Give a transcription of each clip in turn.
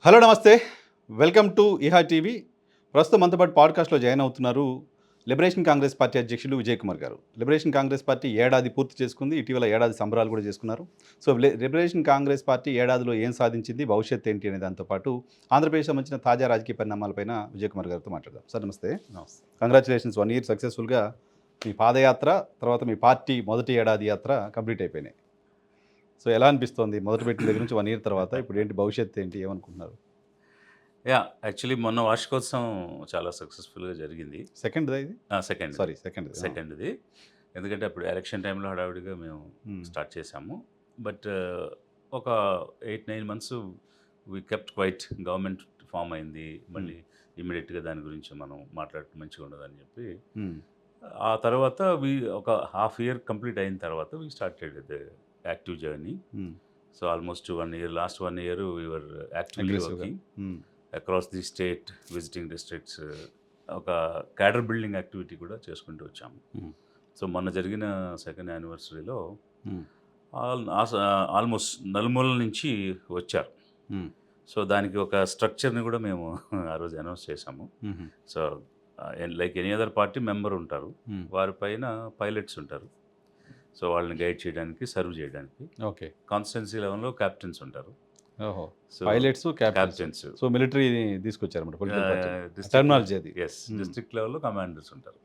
Hello నమస్తే, welcome to ఇహా TV. ప్రస్తుతం మనతో పాటు పాడ్కాస్ట్లో జాయిన్ అవుతున్నారు లిబరేషన్ కాంగ్రెస్ పార్టీ అధ్యక్షులు విజయ్ కుమార్ గారు. లిబరేషన్ కాంగ్రెస్ పార్టీ ఏడాది పూర్తి చేసుకుంది. ఇటీవల ఏడాది సంబరాలు కూడా చేసుకున్నారు. సో లిబరేషన్ కాంగ్రెస్ పార్టీ ఏడాదిలో ఏం సాధించింది, భవిష్యత్తు ఏంటి అనే దాంతోపాటు ఆంధ్రప్రదేశ్ సంబంధించిన తాజా రాజకీయ పరిణామాలపైన విజయ్ కుమార్ గారితో మాట్లాడదాం. సార్ నమస్తే. నమస్తే. కంగ్రాచులేషన్స్, 1 ఇయర్ సక్సెస్ఫుల్గా మీ పాదయాత్ర తర్వాత మీ పార్టీ మొదటి ఏడాది యాత్ర కంప్లీట్ అయిపోయినాయి. సో ఎలా అనిపిస్తోంది మొదటి పెట్టిన దగ్గర నుంచి 1 ఇయర్ తర్వాత? ఇప్పుడు ఏంటి భవిష్యత్తు ఏంటి, ఏమనుకుంటున్నారు? యాక్చువల్లీ మొన్న వార్షికోత్సవం చాలా సక్సెస్ఫుల్గా జరిగింది. సెకండ్దా ఇది? సెకండ్ది. ఎందుకంటే అప్పుడు ఎలక్షన్ టైంలో హడావిడిగా మేము స్టార్ట్ చేసాము. బట్ ఒక 8-9 months we kept quiet. Government form అయింది, మళ్ళీ ఇమీడియట్గా దాని గురించి మనం మాట్లాడటం మంచిగా ఉండదని చెప్పి ఆ తర్వాత ఒక హాఫ్ ఇయర్ కంప్లీట్ అయిన తర్వాత we started the active journey. So almost 1 year, last 1 year we are actively working across the state, visiting districts, ఒక క్యాడర్ బిల్డింగ్ యాక్టివిటీ కూడా చేసుకుంటూ వచ్చాము. సో మొన్న జరిగిన సెకండ్ యానివర్సరీలో ఆల్మోస్ట్ నలుమూలల నుంచి వచ్చారు. సో దానికి ఒక స్ట్రక్చర్ని కూడా మేము ఆ రోజు అనౌన్స్ చేశాము. So like any other party member ఉంటారు, వారిపైన పైలట్స్ ఉంటారు. సో వాళ్ళని గైడ్ చేయడానికి, సర్వ్ చేయడానికి. ఓకే. కాన్స్టిట్యున్సీ లెవెల్లో క్యాప్టెన్స్ ఉంటారు. Pilots, captains. సో మిలిటరీ తీసుకొచ్చారు టెర్మినాలజీ అది. ఎస్, డిస్ట్రిక్ట్ లెవెల్లో కమాండర్స్ ఉంటారు.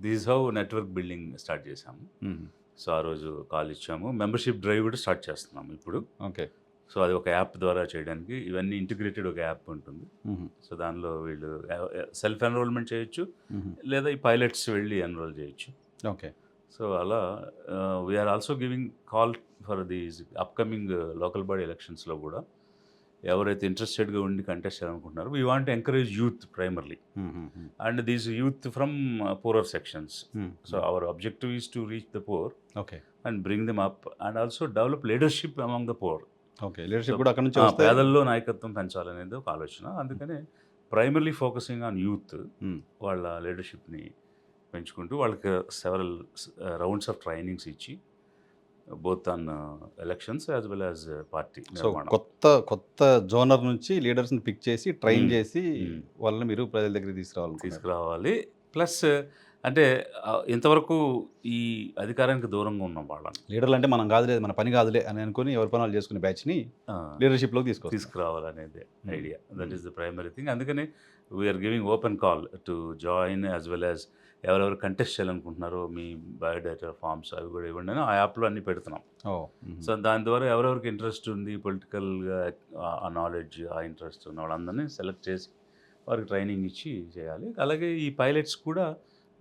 These how network building start చేశాము. సో ఆ రోజు కాల్ ఇచ్చాము. మెంబర్షిప్ డ్రైవ్ కూడా స్టార్ట్ చేస్తున్నాము ఇప్పుడు. ఓకే. సో అది ఒక యాప్ ద్వారా చేయడానికి, ఇవన్నీ ఇంటిగ్రేటెడ్ ఒక యాప్ ఉంటుంది. సో దానిలో వీళ్ళు సెల్ఫ్ ఎన్రోల్మెంట్ చేయొచ్చు, లేదా ఈ పైలట్స్ వెళ్ళి ఎన్రోల్ చేయొచ్చు. ఓకే. సో అలా we are also giving call for these upcoming local body ఎలక్షన్స్లో కూడా ఎవరైతే ఇంట్రెస్టెడ్గా ఉండి కంటెస్ట్ చేయాలనుకుంటున్నారో we want encourage youth primarily, and these youth from poorer sections. So our objective is to reach the poor and bring them up and also develop leadership among the poor. Okay, leadership కూడా అక్కడ నుంచి పేదల్లో నాయకత్వం పెంచాలనేది ఒక ఆలోచన. అందుకనే primarily focusing on youth, వాళ్ళ లీడర్షిప్ని పెంచుకుంటూ వాళ్ళకి సెవరల్ రౌండ్స్ ఆఫ్ ట్రైనింగ్స్ ఇచ్చి both on elections as well as party. So కొత్త జోనర్ నుంచి లీడర్స్ని పిక్ చేసి ట్రైన్ చేసి వాళ్ళని మీరు ప్రజల దగ్గర తీసుకురావాలి. ప్లస్ అంటే ఇంతవరకు ఈ అధికారానికి దూరంగా ఉన్నాం వాళ్ళని. లీడర్లు అంటే మనం కాదులే, మన పని కాదులే అని అనుకుని ఎవరి పనులు చేసుకునే బ్యాచ్ని లీడర్షిప్లోకి తీసుకురావాలనేది idea. That is the primary thing. అందుకని we are giving open call to join as well as ఎవరెవరు కంటెస్ట్ చేయాలనుకుంటున్నారో మీ బయోడేటా ఫామ్స్ అవి కూడా ఇవ్వండి అని ఆ యాప్లో అన్నీ పెడుతున్నాం. సో దాని ద్వారా ఎవరెవరికి ఇంట్రెస్ట్ ఉంది, పొలిటికల్గా ఆ నాలెడ్జ్, ఆ ఇంట్రెస్ట్ ఉన్న వాళ్ళందరినీ సెలెక్ట్ చేసి వారికి ట్రైనింగ్ ఇచ్చి చేయాలి. అలాగే ఈ పైలట్స్ కూడా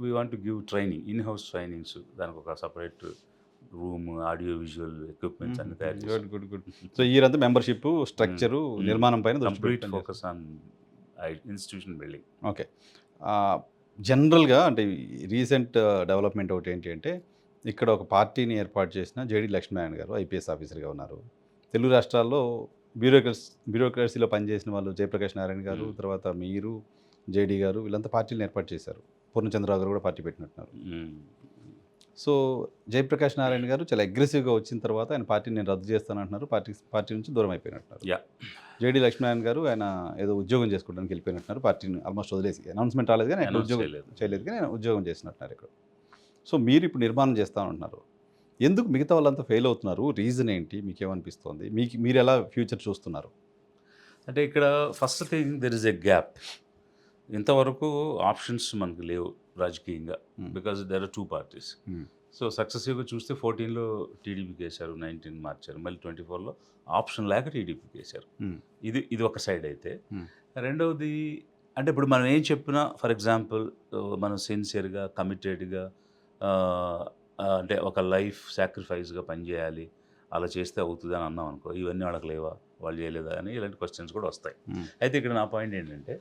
we want to give training, in house trainings. దానికి ఒక separate room, audio visual equipments అన్ని తయారు చేయాలి. గుడ్. సో ఇయరంతా మెంబర్షిప్ స్ట్రక్చరు, నిర్మాణం పైన complete focus on institution building. Okay. జనరల్గా అంటే రీసెంట్ డెవలప్మెంట్ ఒకటి ఏంటి అంటే, ఇక్కడ ఒక పార్టీని ఏర్పాటు చేసిన జేడి లక్ష్మీనారాయణ గారు ఐపీఎస్ ఆఫీసర్గా ఉన్నారు. తెలుగు రాష్ట్రాల్లో బ్యూరోక్రసీలో పనిచేసిన వాళ్ళు జయప్రకాష్ నారాయణ గారు, తర్వాత మీరు, జేడీ గారు, వీళ్ళంతా పార్టీలను ఏర్పాటు చేశారు. పూర్ణచంద్రరావు గారు కూడా పార్టీ పెట్టినట్టున్నారు. సో జయప్రకాష్ నారాయణ గారు చాలా అగ్రెసివ్గా వచ్చిన తర్వాత ఆయన పార్టీని నేను రద్దు చేస్తానంటున్నారు. పార్టీ నుంచి దూరం అయిపోయినట్టున్నారు. జేడీ లక్ష్మీనారాయణ గారు ఆయన ఏదో ఉద్యోగం చేసుకోవడానికి వెళ్ళిపోయినట్టున్నారు. పార్టీని ఆల్మోస్ట్ వదిలేసి, అనౌన్స్మెంట్ రాలేదు కానీ ఆయన ఉద్యోగం చేయలేదు కానీ ఆయన ఉద్యోగం చేసినట్టున్నారు ఇక్కడ. సో మీరు ఇప్పుడు నిర్మాణం చేస్తామంటున్నారు. ఎందుకు మిగతా వాళ్ళంతా ఫెయిల్ అవుతున్నారు? రీజన్ ఏంటి? మీకేమనిపిస్తోంది? మీరు ఎలా ఫ్యూచర్ చూస్తున్నారు? అంటే ఇక్కడ first thing, there is a gap. ఇంతవరకు ఆప్షన్స్ మనకు లేవు రాజకీయంగా, because there are 2 parties. So సక్సెసివ్గా చూస్తే 14లో టీడీపీకి వేశారు, 19 మార్చారు, మళ్ళీ 24లో ఆప్షన్ లేక టీడీపీకి వేశారు. ఇది ఒక సైడ్ అయితే. రెండవది అంటే ఇప్పుడు మనం ఏం చెప్పినా, ఫర్ ఎగ్జాంపుల్ మనం సిన్సియర్గా, కమిటెడ్గా, అంటే ఒక లైఫ్ సాక్రిఫైస్గా పనిచేయాలి, అలా చేస్తే అవుతుంది అని అన్నాం అనుకో, ఇవన్నీ వాళ్ళకి లేవా, వాళ్ళు చేయలేదా అని ఇలాంటి క్వశ్చన్స్ కూడా వస్తాయి. అయితే ఇక్కడ నా పాయింట్ ఏంటంటే,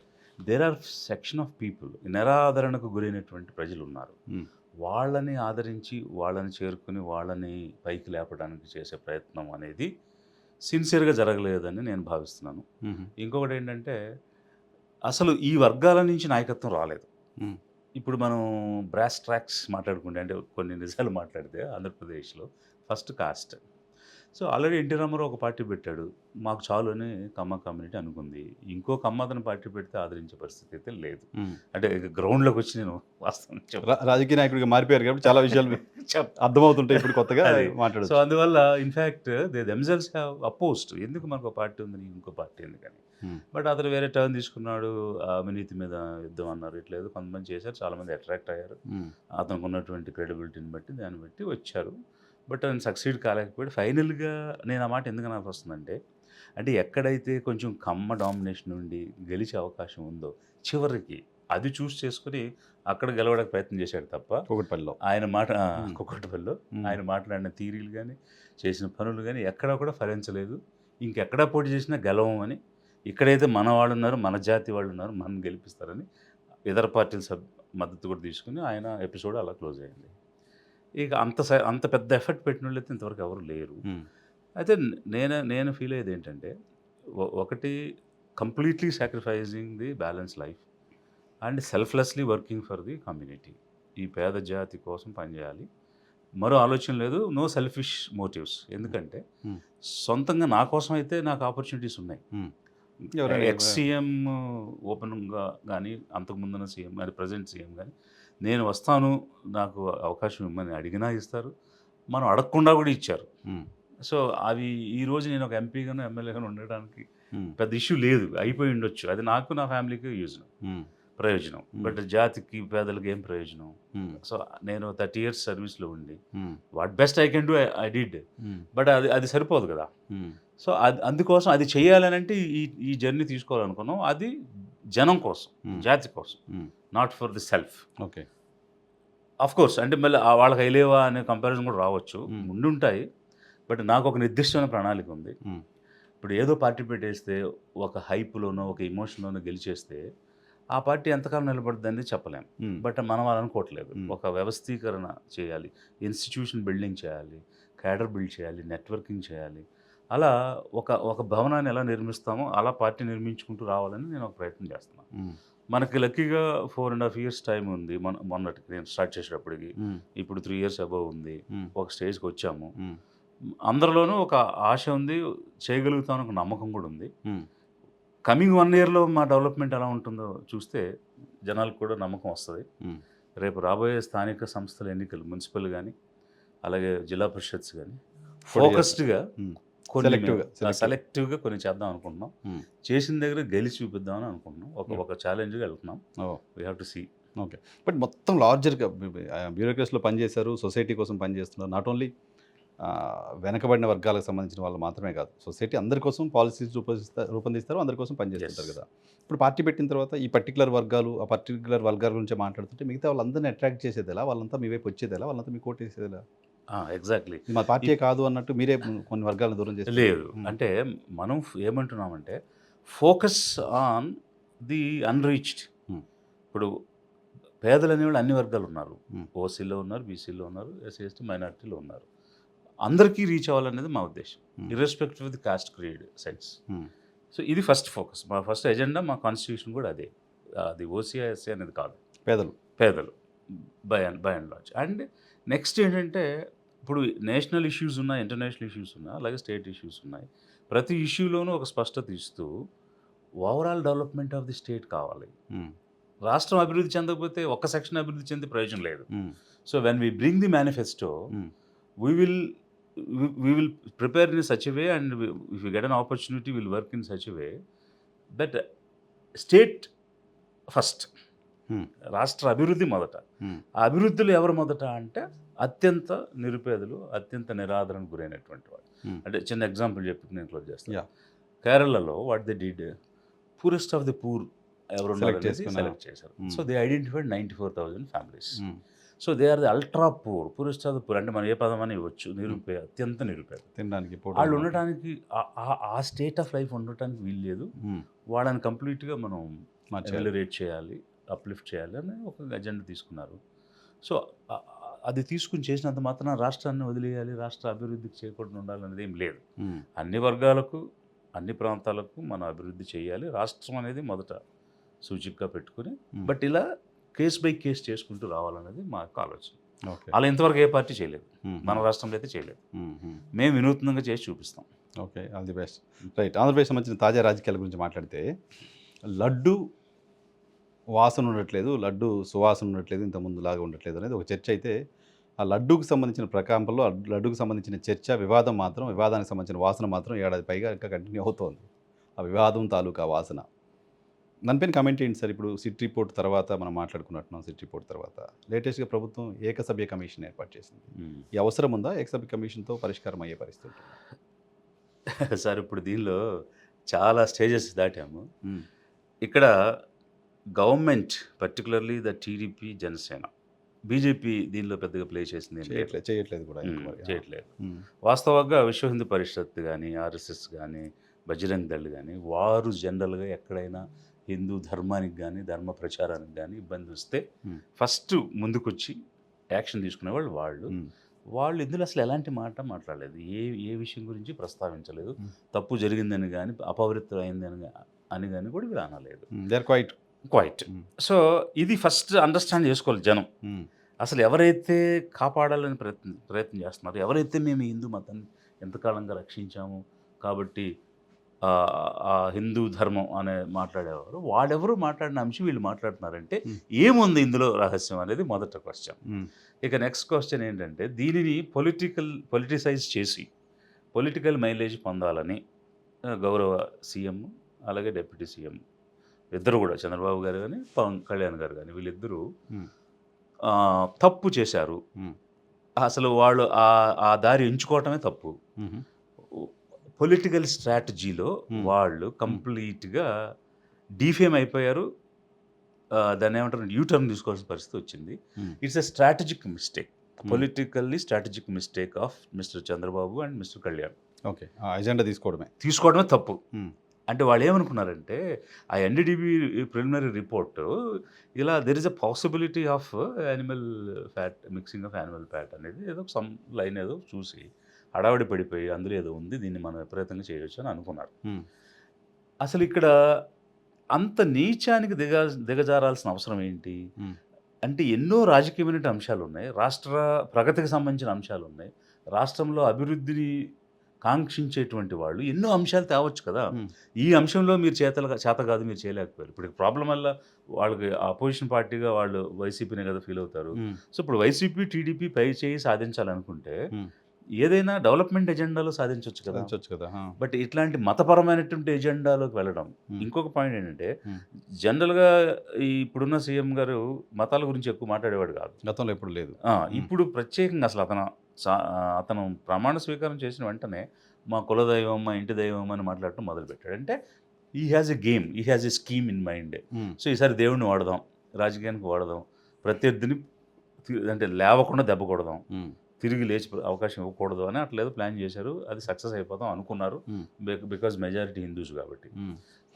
there are section of people, నిరాదరణకు గురైనటువంటి ప్రజలు ఉన్నారు. వాళ్ళని ఆదరించి, వాళ్ళని చేరుకుని, వాళ్ళని పైకి లేపడానికి చేసే ప్రయత్నం అనేది సిన్సియర్గా జరగలేదని నేను భావిస్తున్నాను. ఇంకొకటి ఏంటంటే, అసలు ఈ వర్గాల నుంచి నాయకత్వం రాలేదు. ఇప్పుడు మనం బ్రాస్ ట్రాక్స్ మాట్లాడుకుంటే, అంటే కొన్ని నిజాలు మాట్లాడితే, ఆంధ్రప్రదేశ్లో first caste, so already NT Rama Rao ఒక పార్టీ పెట్టాడు, మాకు చాలు అని కమ్మ కమ్యూనిటీ అనుకుంది. ఇంకో కమ్మతను పార్టీ పెడితే ఆదరించే పరిస్థితి అయితే లేదు. అంటే గ్రౌండ్లోకి వచ్చి నేను వాస్తవం రాజకీయ నాయకుడిగా మారిపోయారు కాబట్టి చాలా విషయాలు అర్థమవుతుంటాయి ఇప్పుడు కొత్తగా సో మాట్లాడచ్చు. అందువల్ల in fact they themselves have opposed, ఎందుకు మనకు ఒక పార్టీ ఉంది నీకు ఇంకో పార్టీ ఎందుకని. బట్ అతను వేరే టర్న్ తీసుకున్నాడు, అవినీతి మీద యుద్ధం అన్నారు, ఇట్లేదు కొంతమంది చేశారు, చాలామంది అట్రాక్ట్ అయ్యారు అతనికి ఉన్నటువంటి క్రెడిబిలిటీని బట్టి, దాన్ని బట్టి వచ్చారు. బట్ ఆయన సక్సీడ్ కాలేకపోయాడు. ఫైనల్గా నేను ఆ మాట ఎందుకు నాకు వస్తుందంటే, అంటే ఎక్కడైతే కొంచెం కమ్మ డామినేషన్ ఉండి గెలిచే అవకాశం ఉందో చివరికి అది చూస్ చేసుకుని అక్కడ గెలవడానికి ప్రయత్నం చేశాడు తప్ప కూకట్పల్లిలో ఆయన మాట కుక్కటిపల్లిలో ఆయన మాట్లాడిన థీరీలు కానీ చేసిన పనులు కానీ ఎక్కడా కూడా ఫలించలేదు. ఇంకెక్కడా పోటీ చేసినా గెలవం అని, ఇక్కడైతే మన వాళ్ళు ఉన్నారు, మన జాతి వాళ్ళు ఉన్నారు, మనం గెలిపిస్తారని ఇతర పార్టీల మద్దతు కూడా తీసుకుని ఆయన ఎపిసోడ్ అలా క్లోజ్ అయింది. ఇక అంత పెద్ద ఎఫర్ట్ పెట్టిన వాళ్ళు అయితే ఇంతవరకు ఎవరు లేరు. అయితే నేను ఫీల్ అయ్యేది ఏంటంటే, ఒకటి completely sacrificing the balance life and selflessly working for the community. ఈ పేద జాతి కోసం పనిచేయాలి, మరో ఆలోచన లేదు, నో సెల్ఫిష్ మోటివ్స్. ఎందుకంటే సొంతంగా నా కోసం అయితే నాకు ఆపర్చునిటీస్ ఉన్నాయి. ఎక్స్ సీఎం ఓపెన్గా కానీ, అంతకుముందున్న సీఎం కానీ, ప్రజెంట్ సీఎం కానీ, నేను వస్తాను నాకు అవకాశం ఇమ్మని అడిగినా ఇస్తారు, మనం అడగకుండా కూడా ఇచ్చారు. సో అవి ఈరోజు నేను ఒక ఎంపీగాను ఎమ్మెల్యేగాను ఉండడానికి పెద్ద ఇష్యూ లేదు, అయిపోయి ఉండొచ్చు. అది నాకు నా ఫ్యామిలీకి ప్రయోజనం. బట్ జాతికి పేదలకు ఏం ప్రయోజనం? సో నేను 30 years సర్వీస్లో ఉండి what best I can do I did. But అది సరిపోదు కదా. సో అందుకోసం అది చేయాలని అంటే ఈ జర్నీ తీసుకోవాలనుకున్నాం. అది జనం కోసం, జాతి కోసం, not for the self. Okay, of course అంటే మళ్ళీ వాళ్ళకి అయ్యలేవా అనే కంపారిజన్ కూడా రావచ్చు, ఉండుంటాయి. బట్ నాకు ఒక నిర్దిష్టమైన ప్రణాళిక ఉంది. ఇప్పుడు ఏదో పార్టీ పెట్టేస్తే ఒక హైప్లోనో ఒక ఎమోషన్లోనో గెలిచేస్తే ఆ పార్టీ ఎంతకాలం నిలబడుతుందని చెప్పలేం. బట్ మనం అలా అనుకోవట్లేదు. ఒక వ్యవస్థీకరణ చేయాలి, ఇన్స్టిట్యూషన్ బిల్డింగ్ చేయాలి, క్యాడర్ బిల్డ్ చేయాలి, నెట్వర్కింగ్ చేయాలి. అలా ఒక భవనాన్ని ఎలా నిర్మిస్తామో అలా పార్టీ నిర్మించుకుంటూ రావాలని నేను ఒక ప్రయత్నం చేస్తున్నాను. మనకి లక్కీగా 4.5 years టైం ఉంది. మొన్నటికి నేను స్టార్ట్ చేసేటప్పటికి ఇప్పుడు 3 years అబవ్ ఉంది. ఒక స్టేజ్కి వచ్చాము. అందరిలోనూ ఒక ఆశ ఉంది, చేయగలుగుతామని ఒక నమ్మకం కూడా ఉంది. కమింగ్ 1 yearలో మా డెవలప్మెంట్ ఎలా ఉంటుందో చూస్తే జనాలకు కూడా నమ్మకం వస్తుంది. రేపు రాబోయే స్థానిక సంస్థల ఎన్నికలు, మున్సిపల్ కానీ అలాగే జిల్లా పరిషత్స్ కానీ ఫోకస్డ్గా సెలెక్టివ్గా కొన్ని చేద్దాం అనుకుంటున్నాం. చేసిన దగ్గర గెలిచి చూపిద్దామని అనుకుంటున్నాం. ఒక ఛాలెంజ్గా వెళ్తున్నాం. We have to see. Okay, but మొత్తం లార్జర్గా బ్యూరోక్రసీలో పనిచేశారు, సొసైటీ కోసం పనిచేస్తున్నారు. నాట్ ఓన్లీ వెనకబడిన వర్గాలకు సంబంధించిన వాళ్ళు మాత్రమే కాదు, సొసైటీ అందరి కోసం పాలసీస్ రూపొందిస్తారు, అందరి కోసం పనిచేస్తుంటారు కదా. ఇప్పుడు పార్టీ పెట్టిన తర్వాత ఈ పర్టికులర్ వర్గాలు, ఆ పర్టికులర్ వర్గాల గురించి మాట్లాడుతుంటే మిగతా వాళ్ళందరినీ అట్రాక్ట్ చేసేది ఎలా, వాళ్ళంతా మీ వైపు వచ్చేది ఎలా, వాళ్ళంతా మీకు ఓటు వేసేది ఎలా? ఎగ్జాక్ట్లీ, మా పార్టీ కాదు అన్నట్టు మీరే కొన్ని వర్గాలను దూరం చేసి లేదు. అంటే మనం ఏమంటున్నామంటే ఫోకస్ ఆన్ ది అన్రీచ్డ్. ఇప్పుడు పేదలు అనేవాళ్ళు అన్ని వర్గాలు ఉన్నారు. ఓసీలో ఉన్నారు, బీసీలో ఉన్నారు, ఎస్సీ ఎస్టీ మైనారిటీలో ఉన్నారు. అందరికీ రీచ్ అవ్వాలనేది మా ఉద్దేశం, irrespective of the cost creed sense. So ఇది ఫస్ట్ ఫోకస్, మా ఫస్ట్ ఎజెండా, మా కాన్స్టిట్యూషన్ కూడా అదే. అది ఓసీ ఎస్సీ అనేది కాదు, పేదలు by and large. And next ఏంటంటే, ఇప్పుడు నేషనల్ ఇష్యూస్ ఉన్నాయి, ఇంటర్నేషనల్ ఇష్యూస్ ఉన్నాయి, అలాగే స్టేట్ ఇష్యూస్ ఉన్నాయి. ప్రతి ఇష్యూలోనూ ఒక స్పష్టత ఇస్తూ overall development of the state కావాలి. రాష్ట్రం అభివృద్ధి చెందకపోతే ఒక్క సెక్షన్ అభివృద్ధి చెందే ప్రయోజనం లేదు. So when we bring the manifesto, we will prepare in such a way, and if we get an opportunity, we'll work in such a way that state first, రాష్ట్ర అభివృద్ధి మొదట. ఆ అభివృద్ధిలో ఎవరు మొదట అంటే అత్యంత నిరుపేదలు, అత్యంత నిరాదరణకు గురైనటువంటి వాళ్ళు. అంటే చిన్న ఎగ్జాంపుల్ చెప్పి నేను క్లోజ్ చేస్తాను. కేరళలో what they did, poorest of the poor ఎవరు సెలెక్ట్ చేశారు. So they identified 94,000 families. So they are the ultra poorest of the poor. అంటే మనం ఏ పదం అని ఇవ్వచ్చు, అత్యంత నిరుపేద. తినడానికి వాళ్ళు ఉండటానికి, ఆ స్టేట్ ఆఫ్ లైఫ్ ఉండటానికి వీలు లేదు. వాళ్ళని కంప్లీట్గా మనం ఎలివేట్ చేయాలి, అప్లిఫ్ట్ చేయాలి అని ఒక ఎజెండా తీసుకున్నారు. సో అది తీసుకుని చేసినంత మాత్రం రాష్ట్రాన్ని వదిలేయాలి, రాష్ట్ర అభివృద్ధికి చేయకుండా ఉండాలనేది ఏం లేదు. అన్ని వర్గాలకు, అన్ని ప్రాంతాలకు మనం అభివృద్ధి చేయాలి. రాష్ట్రం అనేది మొదట సూచికగా పెట్టుకుని, బట్ ఇలా కేస్ బై కేస్ చేసుకుంటూ రావాలనేది మా యొక్క ఆలోచన. ఓకే. అలా ఇంతవరకు ఏ పార్టీ చేయలేదు, మ్మ్. మన రాష్ట్రంలో అయితే చేయలేదు. మ్మ్. మేము వినూత్నంగా చేసి చూపిస్తాం. Okay, all the best. Right, Andhra Pradesh సంబంధించిన తాజా రాజకీయాల గురించి మాట్లాడితే, లడ్డు వాసన ఉండట్లేదు, లడ్డు సువాసన ఉండట్లేదు, ఇంత ముందులాగా ఉండట్లేదు అనేది ఒక చర్చ అయితే, ఆ లడ్డూకి సంబంధించిన ప్రకంపనలో లడ్డూకి సంబంధించిన చర్చ, వివాదం మాత్రం, వివాదానికి సంబంధించిన వాసన మాత్రం ఏడాది పైగా ఇంకా కంటిన్యూ అవుతోంది. ఆ వివాదం తాలూకా వాసన. దానిపైన కామెంట్ ఏంటి సార్? ఇప్పుడు సిట్ రిపోర్ట్ తర్వాత మనం మాట్లాడుకున్నట్టున్నాం. సిట్ రిపోర్ట్ తర్వాత లేటెస్ట్గా ప్రభుత్వం ఏకసభ్య కమిషన్ ఏర్పాటు చేసింది. ఈ అవసరం ఉందా? ఏకసభ్య కమిషన్తో పరిష్కారం అయ్యే పరిస్థితి ఉంటుందా? సార్ ఇప్పుడు దీనిలో చాలా స్టేజెస్ దాటాము. మ్మ్. ఇక్కడ government particularly the TDP, Janasena, BJP దీనిలో పెద్దగా ప్లే చేసింది ఏం లేదు. చేయట్లేదు కూడా ఇంకా మరి. చేయట్లేదు. మ్మ్. వాస్తవంగా విశ్వ హిందూ పరిషత్ కానీ, ఆర్ఎస్ఎస్ కానీ, బజరంగ్ దళ్ కానీ, వారు జనరల్గా ఎక్కడైనా హిందూ ధర్మానికి కానీ, ధర్మ ప్రచారానికి కానీ ఇబ్బంది వస్తే మ్మ్. ఫస్ట్ ముందుకొచ్చి యాక్షన్ తీసుకునేవాళ్ళు వాళ్ళు. మ్మ్. వాళ్ళు ఇందులో అసలు ఎలాంటి మాట మాట్లాడలేదు, ఏ విషయం గురించి ప్రస్తావించలేదు. మ్మ్. తప్పు జరిగిందని కానీ, అపవిత్రం అయిందని అని కానీ కూడా వీళ్ళు అనలేదు. They are quiet. Quiet. So ఇది ఫస్ట్ అండర్స్టాండ్ చేసుకోవాలి జనం. అసలు ఎవరైతే కాపాడాలని ప్రయత్నం చేస్తున్నారు, ఎవరైతే మేము హిందూ మతాన్ని ఎంతకాలంగా రక్షించాము కాబట్టి ఆ హిందూ ధర్మం అనే మాట్లాడేవారు, వాడెవరు మాట్లాడిన అంశం వీళ్ళు మాట్లాడుతున్నారంటే ఏముంది ఇందులో రహస్యం అనేది మొదట క్వశ్చన్. ఇక నెక్స్ట్ క్వశ్చన్ ఏంటంటే, దీనిని పొలిటిసైజ్ చేసి పొలిటికల్ మైలేజ్ పొందాలని గౌరవ సీఎం అలాగే డిప్యూటీ సీఎం ఇద్దరు కూడా, చంద్రబాబు గారు కానీ పవన్ కళ్యాణ్ గారు కానీ, వీళ్ళిద్దరూ తప్పు చేశారు. అసలు వాళ్ళు ఆ దారి ఎంచుకోవటమే తప్పు. పొలిటికల్ స్ట్రాటజీలో వాళ్ళు కంప్లీట్గా డిఫేమ్ అయిపోయారు. దాన్ని ఏమంటారు, యూటర్న్ తీసుకోవాల్సిన పరిస్థితి వచ్చింది. It's a strategic mistake, politically strategic mistake of mister Chandrababu and mister Kalyan. Okay, agenda తీసుకోవడమే తప్పు. అంటే వాళ్ళు ఏమనుకున్నారంటే, ఆ ఎన్డీడీబీ ప్రిలిమినరీ రిపోర్టు ఇలా there is a possibility of animal fat, mixing of animal fat అనేది ఏదో సమ్ లైన్ ఏదో చూసి హడావిడి పడిపోయి అందులో ఏదో ఉంది, దీన్ని మనం విపరీతంగా చేయవచ్చు అని అనుకున్నారు. అసలు ఇక్కడ అంత నీచానికి దిగజారాల్సిన అవసరం ఏంటి అంటే, ఎన్నో రాజకీయమైన అంశాలు ఉన్నాయి, రాష్ట్ర ప్రగతికి సంబంధించిన అంశాలు ఉన్నాయి, రాష్ట్రంలో అభివృద్ధిని కాంక్షించేటువంటి వాళ్ళు ఎన్నో అంశాలు తేవచ్చు కదా. ఈ అంశంలో మీరు చేత కాదు, మీరు చేయలేకపోయారు. ఇప్పుడు ప్రాబ్లం వల్ల వాళ్ళకి అపోజిషన్ పార్టీగా వాళ్ళు వైసీపీనే కదా ఫీల్ అవుతారు. సో ఇప్పుడు వైసీపీ, టీడీపీ పై చేయి సాధించాలనుకుంటే ఏదైనా డెవలప్మెంట్ ఎజెండాలో సాధించవచ్చు కదా. బట్ ఇట్లాంటి మతపరమైనటువంటి ఎజెండాలోకి వెళ్ళడం. ఇంకొక పాయింట్ ఏంటంటే, జనరల్గా ఇప్పుడున్న సీఎం గారు మతాల గురించి ఎక్కువ మాట్లాడేవాడు కాదు, గతంలో ఎప్పుడు లేదు. ఇప్పుడు ప్రత్యేకంగా అసలు అతను ప్రమాణ స్వీకారం చేసిన వెంటనే మా కులదైవం, మా ఇంటి దైవం అని మాట్లాడటం మొదలుపెట్టాడు. అంటే ఈ హ్యాజ్ ఎ గేమ్, ఈ has a scheme in mind. So ఈసారి దేవుడిని వాడదాం, రాజకీయానికి వాడదాం, ప్రత్యర్థిని అంటే లేవకుండా దెబ్బ కొడదాం, తిరిగి లేచి అవకాశం ఇవ్వకూడదు అని అట్లేదో ప్లాన్ చేశారు. అది సక్సెస్ అయిపోతాం అనుకున్నారు, బికాజ్ మెజారిటీ హిందూస్ కాబట్టి.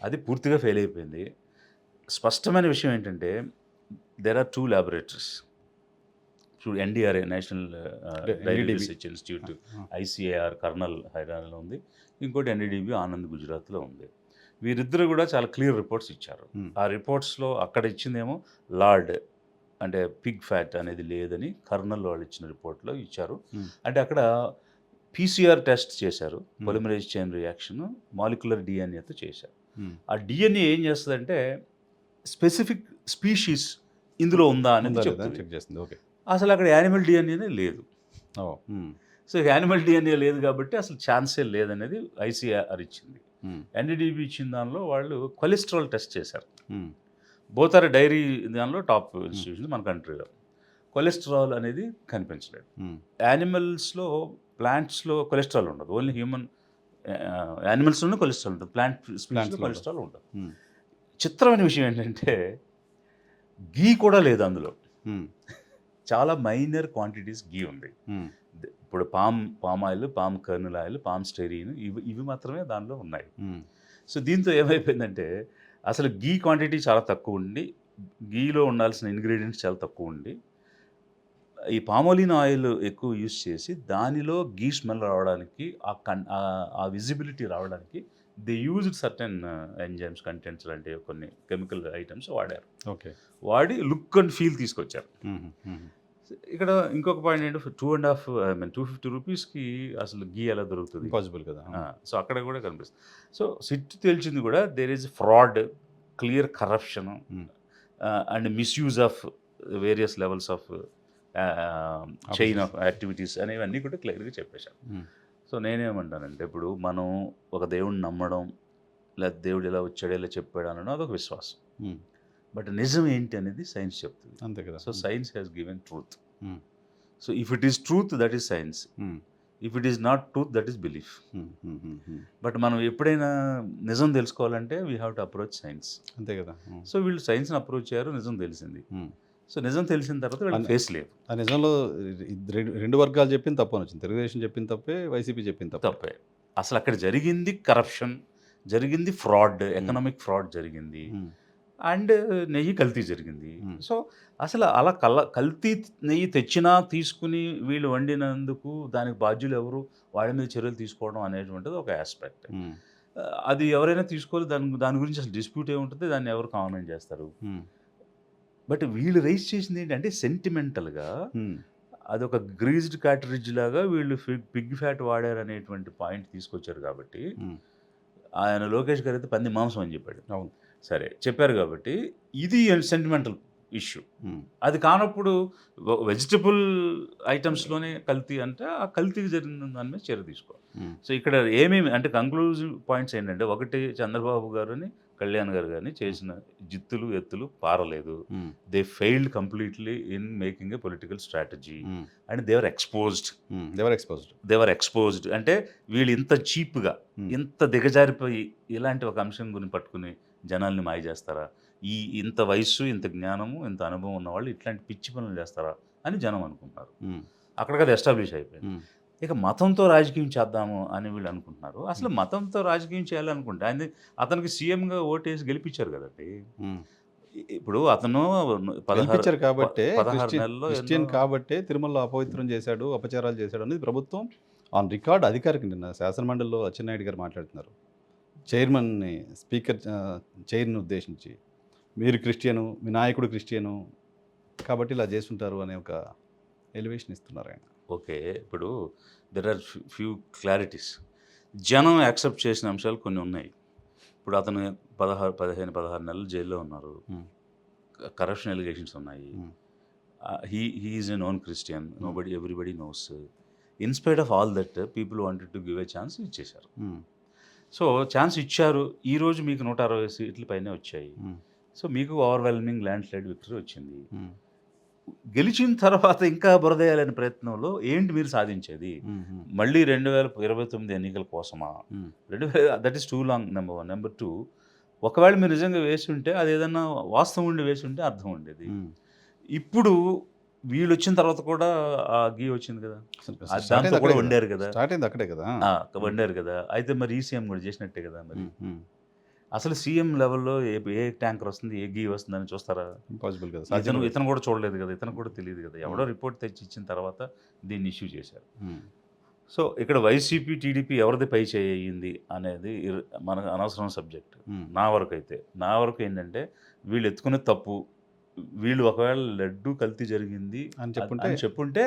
అది పూర్తిగా ఫెయిల్ అయిపోయింది. స్పష్టమైన విషయం ఏంటంటే, there are 2 laboratories. NDRA, national research institute, ICAR Karnal హైదరాబాద్లో ఉంది, ఇంకోటి ఎన్డీడీబీ ఆనంద్ గుజరాత్లో ఉంది. వీరిద్దరు కూడా చాలా క్లియర్ రిపోర్ట్స్ ఇచ్చారు. ఆ రిపోర్ట్స్లో అక్కడ ఇచ్చిందేమో లార్డ్ అంటే పిగ్ ఫ్యాట్ అనేది లేదని కర్నల్ వాళ్ళు ఇచ్చిన రిపోర్ట్లో ఇచ్చారు. అంటే అక్కడ పీసీఆర్ టెస్ట్ చేశారు, పొలిమరేజ్ చైన్ రియాక్షన్, మాలిక్యులర్ డిఎన్ఏతో చేశారు. ఆ డిఎన్ఏ ఏం చేస్తుందంటే స్పెసిఫిక్ స్పీషీస్ ఇందులో ఉందా అనేది చెక్ చేస్తుంది. ఓకే, అసలు అక్కడ యానిమల్ డిఎన్ఏనే లేదు. సో యానిమల్ డిఎన్ఏ లేదు కాబట్టి అసలు ఛాన్సే లేదనేది ఐసీఆర్ ఇచ్చింది. ఎన్డీడీబీ ఇచ్చిన దానిలో వాళ్ళు కొలెస్ట్రాల్ టెస్ట్ చేశారు. బోత్ ఆర్ డైరీ దానిలో టాప్ ఇన్స్టిట్యూషన్ మన కంట్రీలో. కొలెస్ట్రాల్ అనేది కనిపించలేదు. యానిమల్స్లో, ప్లాంట్స్లో కొలెస్ట్రాల్ ఉండదు, ఓన్లీ హ్యూమన్ యానిమల్స్లోనే కొలెస్ట్రాల్ ఉంటుంది, ప్లాంట్ స్పీషీస్లో కొలెస్ట్రాల్ ఉండదు. చిత్రమైన విషయం ఏంటంటే, గీ కూడా లేదు అందులో. చాలా మైనర్ క్వాంటిటీస్ గీ ఉంది. ఇప్పుడు palm oil, palm kernel oil, palm stearin ఇవి మాత్రమే దానిలో ఉన్నాయి. సో దీంతో ఏమైపోయిందంటే, అసలు గీ క్వాంటిటీ చాలా తక్కువ ఉండి, గీలో ఉండాల్సిన ఇంగ్రీడియంట్స్ చాలా తక్కువ ఉండి, ఈ పామోలిన్ ఆయిల్ ఎక్కువ యూస్ చేసి దానిలో గీ స్మెల్ రావడానికి, ఆ విజిబిలిటీ రావడానికి they used certain enzymes, contents లాంటి కొన్ని కెమికల్ ఐటమ్స్ వాడారు. ఓకే, వాడి లుక్ అండ్ ఫీల్ తీసుకొచ్చారు. ఇక్కడ ఇంకొక పాయింట్ ఏంటి 2.5 ఐ మీన్ 250 రూపీస్కి అసలు గీ ఎలా దొరుకుతుంది? ఇంపాసిబుల్ కదా. సో అక్కడ కూడా కనిపిస్తుంది. సో సిట్ తేల్చింది కూడా there is fraud, clear corruption and misuse of various levels of chain of activities అనేవన్నీ కూడా క్లియర్గా చెప్పేశాను. సో నేనేమంటానంటే ఇప్పుడు మనం ఒక దేవుడిని నమ్మడం, లేదా దేవుడు ఇలా వచ్చాడు ఇలా చెప్పాడు అనడం అదొక విశ్వాసం. బట్ నిజం ఏంటి అనేది సైన్స్ చెప్తుంది. అంతే కదా. So science has given truth. So if it is truth that is science, if it is not truth that is belief. But మనం ఎప్పుడైనా నిజం తెలుసుకోవాలంటే we have to approach science. అంతే కదా. సో వీళ్ళు సైన్స్ని అప్రోచ్ అయ్యారు, నిజం తెలిసింది. సో నిజం తెలిసిన తర్వాత వీళ్ళకి ఫేస్ లేదు. ఆ నిజంలో రెండు వర్గాలు చెప్పింది తప్పు అనొచ్చింది. తెలుగుదేశం చెప్పింది తప్పే, వైసీపీ చెప్పింది తప్పే. అసలు అక్కడ జరిగింది కరప్షన్, జరిగింది ఫ్రాడ్, ఎకనామిక్ ఫ్రాడ్ జరిగింది, అండ్ నెయ్యి కల్తీ జరిగింది. సో అసలు అలా కల్తీ నెయ్యి తెచ్చినా తీసుకుని వీళ్ళు వండినందుకు దానికి బాధ్యులు ఎవరు, వాళ్ళ మీద చర్యలు తీసుకోవడం అనేటువంటిది ఒక ఆస్పెక్ట్. అది ఎవరైనా తీసుకోవాలి, దాని గురించి అసలు డిస్ప్యూట్ ఏముంటుంది, దాన్ని ఎవరు కామెంట్ చేస్తారు. బట్ వీళ్ళు రైజ్ చేసింది ఏంటంటే సెంటిమెంటల్గా అదొక గ్రీజ్డ్ క్యాటరేజ్ లాగా వీళ్ళు పిగ్ ఫ్యాట్ వాడారు అనేటువంటి పాయింట్ తీసుకొచ్చారు. కాబట్టి ఆయన లోకేష్ గారు అయితే పంది మాంసం అని చెప్పాడు. అవును, సరే చెప్పారు కాబట్టి ఇది సెంటిమెంటల్ ఇష్యూ. అది కానప్పుడు వెజిటబుల్ ఐటమ్స్లోనే కల్తీ అంటే ఆ కల్తీకి జరిగిన దాని మీద చర్య తీసుకోవాలి. సో ఇక్కడ ఏమేమి అంటే కంక్లూజివ్ పాయింట్స్ ఏంటంటే, ఒకటి చంద్రబాబు గారిని కళ్యాణ్ గారు కానీ చేసిన జిత్తులు ఎత్తులు పారలేదు. They failed completely in making a political strategy and they were exposed. అంటే వీళ్ళు ఇంత చీప్గా, ఇంత దిగజారిపోయి ఇలాంటి ఒక అంశం గురించి పట్టుకుని జనాల్ని మాయ చేస్తారా? ఇంత వయస్సు, ఇంత జ్ఞానము, ఇంత అనుభవం ఉన్నవాళ్ళు ఇట్లాంటి పిచ్చి పనులు చేస్తారా అని జనం అనుకుంటున్నారు. అక్కడికి అది ఎస్టాబ్లిష్ అయిపోయింది. ఇక మతంతో రాజకీయం చేద్దాము అని వీళ్ళు అనుకుంటున్నారు. అసలు మతంతో రాజకీయం చేయాలనుకుంటే అతనికి సీఎంగా ఓటేసి గెలిపించారు కదండి. ఇప్పుడు అతను 16 కాబట్టి 16 నెలల్లో క్రిస్టియన్ కాబట్టే తిరుమలలో అపవిత్రం చేశాడు, అపచారాలు చేశాడు అనేది ప్రభుత్వం ఆన్ రికార్డ్ అధికారికి నిన్న శాసనమండలిలో అచ్చెన్నాయుడు గారు మాట్లాడుతున్నారు. చైర్మన్ని, స్పీకర్ చైర్ని ఉద్దేశించి, మీరు క్రిస్టియను, మీ నాయకుడు క్రిస్టియను కాబట్టి ఇలా చేస్తుంటారు అనే ఒక ఎలివేషన్ ఇస్తున్నారు ఆయన. ఓకే, ఇప్పుడు దెర్ ఆర్ ఫ్యూ క్లారిటీస్. జనం యాక్సెప్ట్ చేసిన అంశాలు కొన్ని ఉన్నాయి. ఇప్పుడు అతను 16 నెలలు జైల్లో ఉన్నారు, కరప్షన్ ఎలిగేషన్స్ ఉన్నాయి, he is a known Christian, everybody knows. In spite of all that people wanted to give a chance, ఇచ్చేశారు. సో ఛాన్స్ ఇచ్చారు. ఈరోజు మీకు 160 సీట్ల పైనే వచ్చాయి. సో మీకు ఓవర్వెల్మింగ్ ల్యాండ్ స్లైడ్ విక్టరీ వచ్చింది. గెలిచిన తర్వాత ఇంకా బురదేయాలనే ప్రయత్నంలో ఏంటి మీరు సాధించేది? మళ్ళీ 2029 ఎన్నికల కోసమా? That is two long. Number 1. Number 2, ఒకవేళ మీరు నిజంగా వేసి ఉంటే అది ఏదన్నా వాస్తవం ఉండి వేసి ఉంటే అర్థం ఉండేది. ఇప్పుడు వీళ్ళు వచ్చిన తర్వాత కూడా ఆ గీ వచ్చింది కదా, దాంతో కూడా వండారు కదా, అక్కడే కదా వండారు కదా. అయితే మరి ఈ సీఎం కూడా చేసినట్టే కదా. మరి అసలు సీఎం లెవెల్లో ఏ ట్యాంకర్ వస్తుంది, ఏ గీ వస్తుందని చూస్తారా? ఇంపాసిబుల్ కదా. ఇతను కూడా చూడలేదు కదా, ఇతను కూడా తెలియదు కదా. ఎవడో రిపోర్ట్ తెచ్చి ఇచ్చిన తర్వాత దీన్ని ఇష్యూ చేశారు. సో ఇక్కడ వైసీపీ టీడీపీ ఎవరిది పై చేయింది అనేది మనకు అనవసరం సబ్జెక్ట్. నా వరకు ఏంటంటే, వీళ్ళు ఎత్తుకునే తప్పు, వీళ్ళు ఒకవేళ లడ్డు కల్తీ జరిగింది అని చెప్పుంటే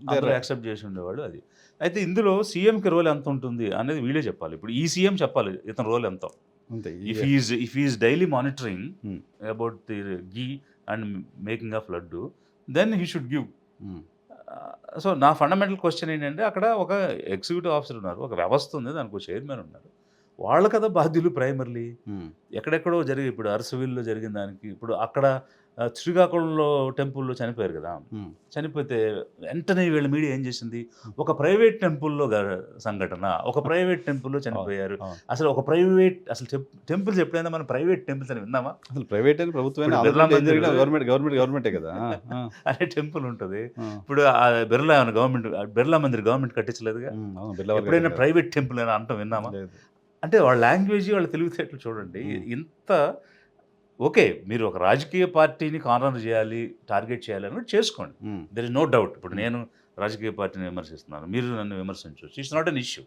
అందరూ యాక్సెప్ట్ చేసి ఉండేవాళ్ళు. అది అయితే ఇందులో సీఎంకి రోల్ ఎంత ఉంటుంది అనేది వీళ్ళే చెప్పాలి. ఇప్పుడు ఈ సీఎం చెప్పాలి ఇతని రోల్ ఎంత. If he is daily monitoring about the ghee and making of laddu, then he should give. So నా ఫండమెంటల్ క్వశ్చన్ ఏంటంటే, అక్కడ ఒక ఎగ్జిక్యూటివ్ ఆఫీసర్ ఉన్నారు, ఒక వ్యవస్థ ఉంది, దానికి ఒక చైర్మన్ ఉన్నారు. వాళ్ళు కదా బాధ్యులు ప్రైమర్లీ. ఎక్కడెక్కడో జరిగి, ఇప్పుడు అరసవిల్లో జరిగిన దానికి, ఇప్పుడు అక్కడ శ్రీకాకుళంలో టెంపుల్లో చనిపోయారు కదా. చనిపోతే వెంటనే వీళ్ళ మీడియా ఏం చేసింది, ఒక ప్రైవేట్ టెంపుల్లో సంఘటన, ఒక ప్రైవేట్ టెంపుల్లో చనిపోయారు. అసలు ఒక ప్రైవేట్, అసలు టెంపుల్స్ ఎప్పుడైనా మనం ప్రైవేట్ టెంపుల్స్ అని విన్నామా? అసలు ప్రైవేట్ అని ప్రభుత్వం గవర్నమెంటే కదా అనే టెంపుల్ ఉంటుంది. ఇప్పుడు బిర్లా మందిర్ గవర్నమెంట్ కట్టించలేదుగా. ఎప్పుడైనా ప్రైవేట్ టెంపుల్ అని అంటాం విన్నామా? అంటే వాళ్ళ లాంగ్వేజ్, వాళ్ళ తెలివితేటలు చూడండి. ఇంత ఓకే, మీరు ఒక రాజకీయ పార్టీని కార్నర్ చేయాలి, టార్గెట్ చేయాలి అని చేసుకోండి, దెర్ ఇస్ నో డౌట్. ఇప్పుడు నేను రాజకీయ పార్టీని విమర్శిస్తున్నాను, మీరు నన్ను విమర్శించవచ్చు, it's not an issue.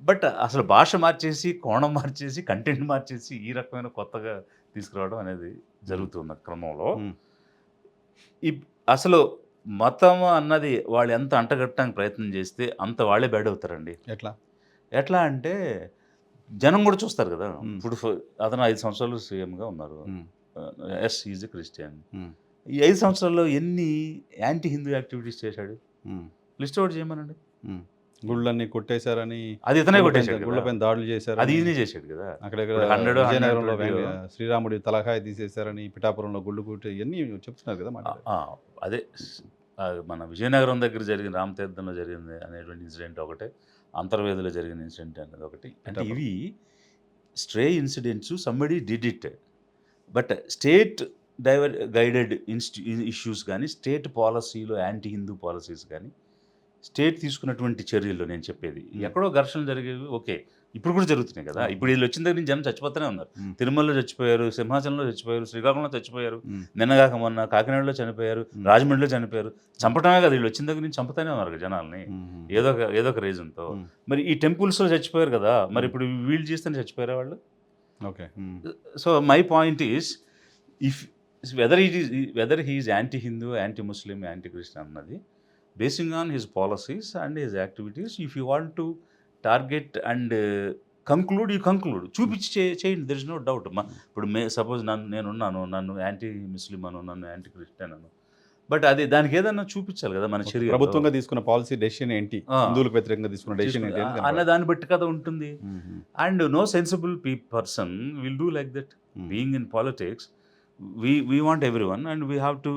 But అసలు భాష మార్చేసి, కోణం మార్చేసి, కంటెంట్ మార్చేసి ఈ రకమైన కొత్తగా తీసుకురావడం అనేది జరుగుతున్న క్రమంలో అసలు మతం అన్నది వాళ్ళు ఎంత అంటగట్టడానికి ప్రయత్నం చేస్తే అంత వాళ్ళే బ్యాడ్ అవుతారండి. ఎట్లా? ఎట్లా అంటే జనం కూడా చూస్తారు కదా! హ్మ్. ఇప్పుడు అతను 5 సంవత్సరాలు సీఎంగా ఉన్నారు. హ్మ్. Yes, he is a Christian. హ్మ్. ఈ 5 సంవత్సరాల్లో ఎన్ని యాంటీ హిందూ యాక్టివిటీస్ చేశాడు? హ్మ్. లిస్ట్ ఔట్ చేయమనండి. హ్మ్. గుళ్ళన్నీ కొట్టేశారని, అది ఇతనే కొట్టేశాడు కదా! గుళ్ళపైన దాడులు అది చేశారని, ఈయనే చేశాడు కదా! అక్కడక్కడ ఇప్పుడు 100, విజయనగరంలో 120 శ్రీరాముడి తలకాయ తీసేశారని, పిఠాపురంలో గుళ్ళు కొట్టి ఇయన్నీ చెప్తున్నారు కదా! ఆ! మాట్లాడారు. ఆ! అదే మన విజయనగరం దగ్గర జరిగిన రామతీర్థంలో జరిగింది అనేటువంటి ఇన్సిడెంట్ ఒకటే. అంతర్వేదిలో జరిగిన ఇన్సిడెంట్ అనేది ఒకటి. అంటే పిఠాపురం. ఇవి stray incidents, somebody did it. But state guided issues గానీ, స్టేట్ పాలిసీలో యాంటీ హిందూ పాలిసీస్ గానీ, స్టేట్ తీసుకున్నటువంటి చర్యల్లో నేను చెప్పేది. హ్మ్. ఎక్కడో ఘర్షణలు జరిగేవి ఓకే. ఇప్పుడు కూడా జరుగుతున్నాయి కదా! అవును. ఇప్పుడు ఈళ్ళొచ్చిన దగ్గర నుంచి జనం చచ్చిపోతూనే ఉన్నారు. హ్మ్. తిరుమలలో చచ్చిపోయారు, సింహాచలంలో చచ్చిపోయారు, శ్రీకాకుళంలో చచ్చిపోయారు, హ్మ్. నిన్నగాక మొన్న కాకినాడలో చనిపోయారు, హ్మ్. రాజమండ్రిలో చనిపోయారు. చంపటమే కాదు ఈళ్ళొచ్చిన దగ్గర నుంచి చంపుతానే ఉన్నారు కదా జనాల్ని. హుహు. ఏదో ఒక రీజన్‌తో. హ్మ్. మరి ఈ టెంపుల్స్‌లో చచ్చిపోయారు కదా! మరి హ్మ్. ఇప్పుడు వీళ్ళు చేస్తేనే చచ్చిపోయారా వాళ్ళు? Okay. Hmm. So my point is if whether he is anti Hindu, anti Muslim, anti Christian అన్నది basing on his policies and his activities. If you want to target and conclude చూపించి చేయండి. There is no doubt. ఇప్పుడు suppose నేనున్నాను, నన్ను anti ముస్లిం అను, నన్ను anti Christian Anu, but అది దానికి ఏదన్నా చూపించాలి కదా మన ఓకే. చర్యల్లో. ప్రభుత్వంగా తీసుకున్న పాలసీ డెసిషన్ ఏంటి? ఆ, హిందువులకు వ్యతిరేకంగా తీసుకున్న డెసిషన్ ఏంటి అని అన్న కనపడాలి. దాన్ని బట్టి కదా ఉంటుంది. హుహు. And no sensible person will do like that. Hmm. Being in politics, we want everyone and we have to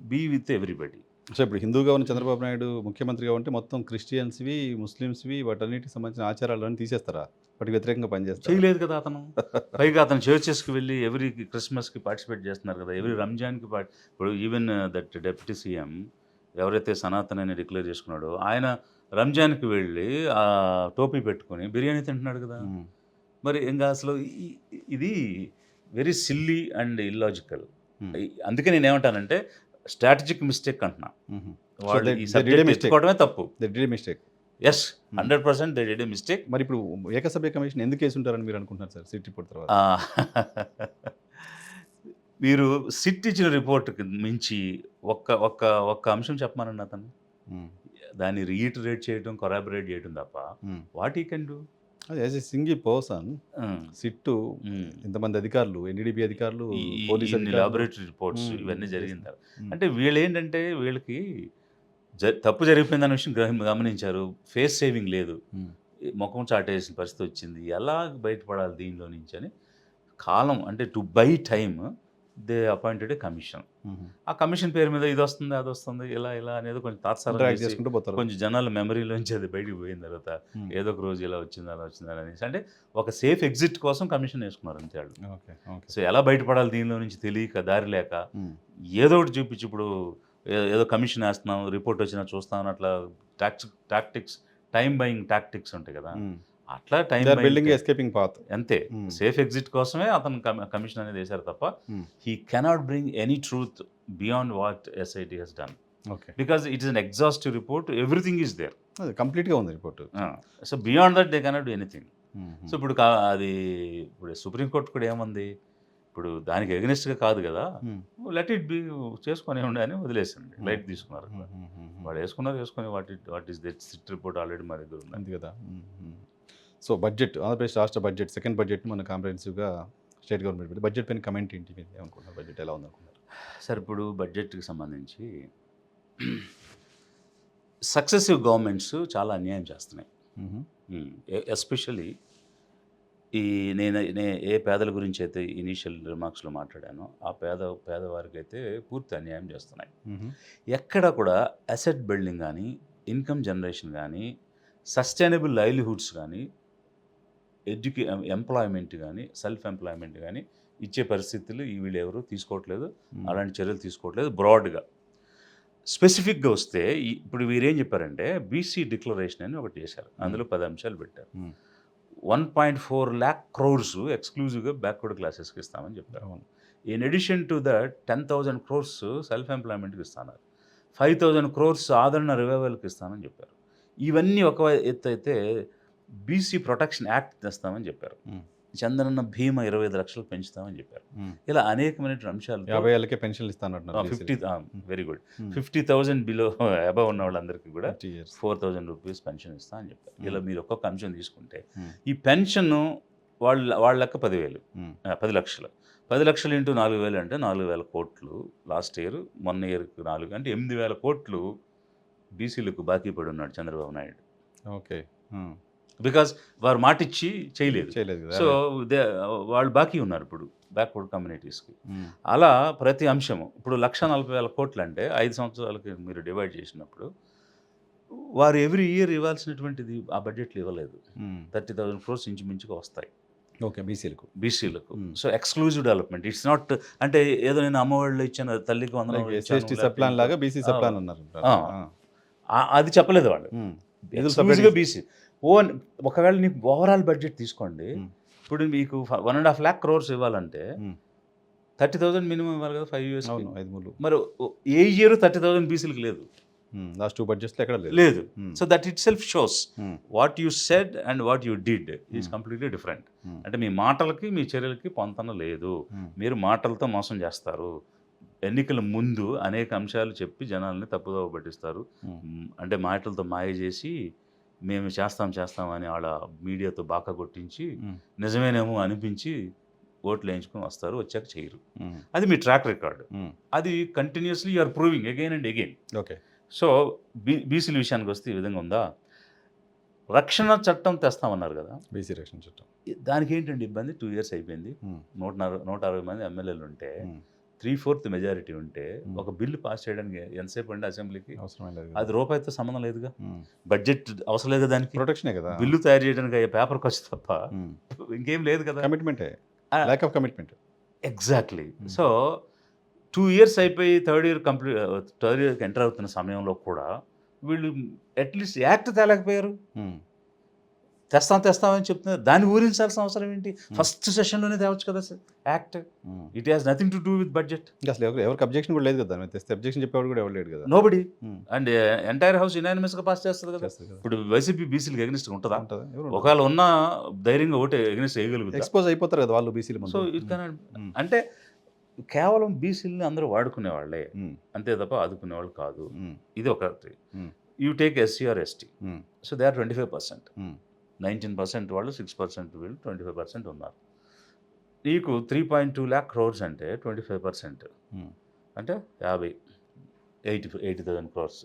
be with everybody. So, ఇప్పుడు హిందూగా ఉన్న చంద్రబాబు నాయుడు ముఖ్యమంత్రిగా ఉంటే మొత్తం క్రిస్టియన్స్‌వి, ముస్లిమ్స్‌వి వాటన్నిటికి సంబంధించిన ఆచారాలన్నీ తీసేస్తారా? వాటికి వ్యతిరేకంగా పనిచేస్తారా? చేయలేదు కదా అతను. పైగా అతను చర్చెస్‌కి వెళ్ళి ఎవ్రీ క్రిస్మస్‌కి పార్టిసిపేట్ చేస్తున్నారు కదా! ఎవ్రీ రంజాన్‌కి ఇప్పుడు ఈవెన్ దట్ డిప్యూటీ సీఎం ఎవరైతే సనాతన్ అని డిక్లేర్ చేసుకున్నాడో, ఆయన రంజాన్‌కి వెళ్ళి టోపీ పెట్టుకొని బిర్యానీ తింటున్నాడు కదా! హ్మ్. మరి ఇంక అసలు ఇది వెరీ సిల్లీ అండ్ ఇల్లాజికల్. హ్మ్. అందుకే నేనేమంటానంటే స్ట్రాటజిక్ మిస్టేక్ అంటున్నా. హుహు. సో, వాళ్ళు ఈ they did a subject mistake. ఎత్తుకోవడమే తప్పు. They did a mistake. Yes, hmm. 100% they did a mistake. మరిప్పుడు ఏకసభ్య కమిషన్ ఎందుకేసుంటారని మీరనుకుంటున్నారు సార్ సిట్ రిపోర్ట్ తర్వాత? మీరు సిట్ ఇచ్చిన రిపోర్ట్‌కి మించి ఒక్క ఒక్క ఒక్క అంశం చెప్పమనండి అతను. హ్మ్. దాన్ని రీఇటరేట్ చేయటం, కొరాబరేట్ చేయటం తప్ప హ్మ్. What he can do. అది యాస్ ఎ సింగిల్ పర్సన్ హ్మ్. సిట్టు హ్మ్. ఇంతమంది అధికారులు, ఎన్‌డీడీబీ అధికారులు, ఈ ఈ పోలీస్ ఇన్ని అధికారులు. లాబొరేటరీ రిపోర్ట్స్ హ్మ్. ఇవన్నీ హ్మ్. జరిగిన చేసిన. తర్వాత హ్మ్. అంటే వీళ్ళేంటంటే వీళ్ళకి తప్పు జరిగిపోయిందన్న విషయం గమనించారు. ఫేస్ సేవింగ్ లేదు. హ్మ్. ఈ మొఖం చాటేసిన పరిస్థితి వచ్చింది. ఎలా బయటపడాలి దీనిలో నుంచి అని కాలం అంటే to buy time they appointed A commission. హుహు. ఆ కమిషన్ పేరు మీద ఇదొస్తుంది, అదొస్తుంది, ఇలా అనేది కొంచెం తాత్సారం ఇంటరాక్ట్ చేసి చేసుకుంటూ పోతారు. కొంచెం జనాల మెమరీలోంచి అది బయటికి పోయిన తర్వాత హ్మ్. ఏదో ఒక రోజు ఇలా వచ్చింది, అలా వచ్చింది అనేసి అంటే ఒక సేఫ్ ఎగ్జిట్ కోసం కమిషన్ వేసుకున్నారు అంతే వాళ్ళు. ఓకే. ఓకే. సో ఎలా బయటపడాలి దీనిలో నుంచి తెలియక, దారి లేక హ్మ్. ఏదో ఒకటి చూపించి ఇప్పుడు ఏదో కమిషన్ వేస్తున్నాం, రిపోర్ట్ వచ్చినా చూస్తాం అని అట్లా టాక్టిక్స్, టైమ్ బయింగ్ టాక్టిక్స్ ఉంటాయి కదా! హ్మ్. అట్లా time they are buying building escaping path. అంతే. హ్మ్. సేఫ్ ఎగ్జిట్ కోసమే అతను కమిషన్ అనేది వేశారు తప్ప హ్మ్. He cannot bring any truth beyond what SIT has done. Okay. Because it is an exhaustive report, everything is there. అది కంప్లీట్‌గా ఉంది report. So beyond that they cannot do anything. హుహు. సో ఇప్పుడు అది ఇప్పుడు సుప్రీంకోర్టు కూడా ఏమంది, ఇప్పుడు దానికి ఎగనెస్ట్‌గా కాదు కదా, హ్మ్. లెట్ ఇట్ బి, చేసుకొనివ్వండి అని వదిలేసింది. హ్మ్. లైట్ తీసుకున్నారు అక్కడ. హుహుహుహు. వాళ్ళు వేసుకొని what is that SIT report already మా దగ్గర ఉంది. అంతే కదా! హ్మ్. హ్మ్. సో, బడ్జెట్ ఆంధ్రప్రదేశ్ రాష్ట్ర బడ్జెట్ సెకండ్ బడ్జెట్‌ని మన కాంప్రహెన్సివ్‌గా స్టేట్ గవర్నమెంట్ పెట్టి బడ్జెట్ పైన కమెంట్ ఏంటి? మీరు ఏమనుకుంటున్నారు? బడ్జెట్ ఎలా ఉందనుకుంటున్నారు? సార్ ఇప్పుడు బడ్జెట్‌కి సంబంధించి సక్సెసివ్ గవర్నమెంట్స్ చాలా అన్యాయం చేస్తున్నాయి. హుహు. ఎస్పెషల్లీ ఈ ఏ పేదల గురించి అయితే ఇనీషియల్ రిమార్క్స్‌లో మాట్లాడానో, ఆ పేదవారికైతే పూర్తి అన్యాయం చేస్తున్నాయి. హుహు. ఎక్కడ కూడా అసెట్ బిల్డింగ్ గానీ, ఇన్‌కమ్ జనరేషన్ గానీ, సస్టైనబుల్ లైవ్లీహుడ్స్ గానీ, ఎంప్లాయ్‌మెంట్ గానీ, సెల్ఫ్ ఎంప్లాయ్‌మెంట్ గానీ ఇచ్చే పరిస్థితులు వీళ్ళెవరు తీసుకోవట్లేదు. హ్మ్. అలాంటి చర్యలు తీసుకోవట్లేదు బ్రాడ్‌గా. స్పెసిఫిక్‌గా వస్తే ఇప్పుడు వీరేం చెప్పారంటే బీసీ డిక్లరేషన్ అని ఒకటి చేశారు. అందులో 10 అంశాలు పెట్టారు. హ్మ్. 1.4 lakh crores ఎక్స్‌క్లూజివ్‌గా బ్యాక్వర్డ్ క్లాసెస్‌కి ఇస్తామని చెప్పారు. అవును. In addition to that 10,000 crores self ఎంప్లాయ్‌మెంట్‌కి ఇస్తున్నారు. 5,000 క్రోర్స్ ఆదరణ రివైవల్‌కి ఇస్తామని చెప్పారు. ఇవన్నీ ఒక ఎత్తైతే బీసీ ప్రొటెక్షన్ యాక్ట్ తెస్తామని చెప్పారు. హ్మ్. చంద్రన్న భీమా 25 లక్షలు పెంచుతామని చెప్పారు. ఇలా అనేకమైన అంశాలు 50 ఏళ్ళకే పెన్షన్లు ఇస్తానంటున్నారు 50 వెరీ గుడ్ 50,000 బిలో అబవ్ ఉన్న వాళ్ళందరికీ కూడా 50 years. 4,000 రూపీస్ పెన్షన్ ఇస్తా అని చెప్పారు. ఇలా మీరు ఒక్కొక్క అంశం తీసుకుంటే Hmm. ఈ పెన్షన్ వాళ్ళ లెక్క 10,000 10 లక్షలు 10 లక్షలు ఇంటూ 4,000 అంటే 4,000 కోట్లు లాస్ట్ ఇయర్, మొన్న ఇయర్కి 4 అంటే 8,000 కోట్లు బీసీలకు బాకీ పడి ఉన్నాడు చంద్రబాబు నాయుడు. ఓకే. బికాస్ వారు మాటిచ్చి చేయలేదు. చేయలేదు కదా. సో వాళ్ళు బాకీ ఉన్నారు ఇప్పుడు బ్యాక్వర్డ్ కమ్యూనిటీస్కి. అలా ప్రతి అంశము ఇప్పుడు 1,40,000 కోట్లు అంటే 5 సంవత్సరాలకి మీరు డివైడ్ చేసినప్పుడు వారు ఎవ్రీ ఇయర్ ఇవ్వాల్సినటువంటిది ఆ బడ్జెట్లో ఇవ్వలేదు. 30,000 crores ఇంచుమించుగా వస్తాయి ఓకే బీసీలకు. So exclusive development it's not అంటే ఏదో నేను అమ్మఒడిలో ఇచ్చాను తల్లికి ఎస్సీ సబ్ ప్లాన్ లాగా బీసీ సబ్ ప్లాన్ అన్నారు. అది చెప్పలేదు వాళ్ళు. ఎక్స్క్లూజివ్గా బీసీ ఒకవేళ నీకు ఓవరాల్ బడ్జెట్ తీసుకోండి, ఇప్పుడు మీకు 1.5 lakh crores ఇవ్వాలంటే 30,000 మినిమం ఇవ్వాలి కదా 5 years. మరి ఏ ఇయర్ 30,000 బీసీలకు లేదు. లాస్ట్ 2 బడ్జెట్స్లో ఎక్కడ లేదు. So that it self shows what you said and what you did is completely different. అంటే మీ మాటలకి మీ చర్యలకి పొంతన లేదు. మీరు మాటలతో మోసం చేస్తారు. ఎన్నికల ముందు అనేక అంశాలు చెప్పి జనాల్ని తప్పుదోవ పట్టిస్తారు. అంటే మాటలతో మాయ చేసి మేము చేస్తాం అని వాళ్ళ మీడియాతో బాకా కొట్టించి నిజమేనేమో అనిపించి ఓట్లు వేయించుకొని వస్తారు, వచ్చాక చేయరు. అది మీ ట్రాక్ రికార్డ్. అది continuously you are proving again and again. Okay. So బీసీల విషయానికి వస్తే ఈ విధంగా ఉందా? రక్షణ చట్టం తెస్తామన్నారు కదా, బీసీ రక్షణ చట్టం. దానికి ఏంటండి ఇబ్బంది? 2 years అయిపోయింది. 160 మంది ఎమ్మెల్యేలు ఉంటే 3/4 మెజారిటీ ఉంటే ఒక బిల్లు పాస్ చేయడానికి ఎంతసేపు అండి అసెంబ్లీకి? అవసరం లేదు. అది రూపాయితో సంబంధం లేదుగా. బడ్జెట్ అవసరం లేదు దానికి. ప్రొటెక్షనే కదా. బిల్లు తయారు చేయడానికి అయ్యే పేపర్ ఖర్చు తప్ప ఇంకేం లేదు కదా. కమిట్మెంటే, lack of commitment. Exactly. So 2 years అయిపోయి థర్డ్ ఇయర్కి ఎంటర్ అవుతున్న సమయంలో కూడా వీళ్ళు అట్లీస్ట్ యాక్ట్ తేలేకపోయారు. తెస్తామని చెప్తున్నారు. దాన్ని ఊరించాల్సిన అవసరం ఏంటి? ఫస్ట్ సెషన్లోనే తేవచ్చు కదా sir act. It has nothing to do with budget. అసలు ఎవరికి అబ్జెక్షన్ కూడా లేదు కదా. తెస్తే అబ్జెక్షన్ చెప్పేవాడు కూడా ఎవరు లేడు కదా. నోబడి. అండ్ ఎంటైర్ హౌస్ యునానిమస్గా పాస్ చేస్తుంది కదా. ఇప్పుడు వైసీపీ బీసీలకు ఎగ్నెస్ట్ ఉంటుందా? ఒకవేళ ఉన్న ధైర్యంగా ఓటే ఎగ్నెస్ట్ వేయగలుగుతారు. ఎక్స్పోజ్ అయిపోతారు కదా వాళ్ళు బీసీలు. సో ఇట్ కెన్ అంటే కేవలం బీసీలని అందరూ వాడుకునే వాళ్ళే, అంతే తప్ప ఆదుకునేవాళ్ళు కాదు. ఇది ఒకటి. You take SC or ST, so they are 25%. 19% వాళ్ళు, 6% వీళ్ళు, 25% ఉన్నారు. నీకు 3.2 lakh crores అంటే 25% అంటే 80,000 crores.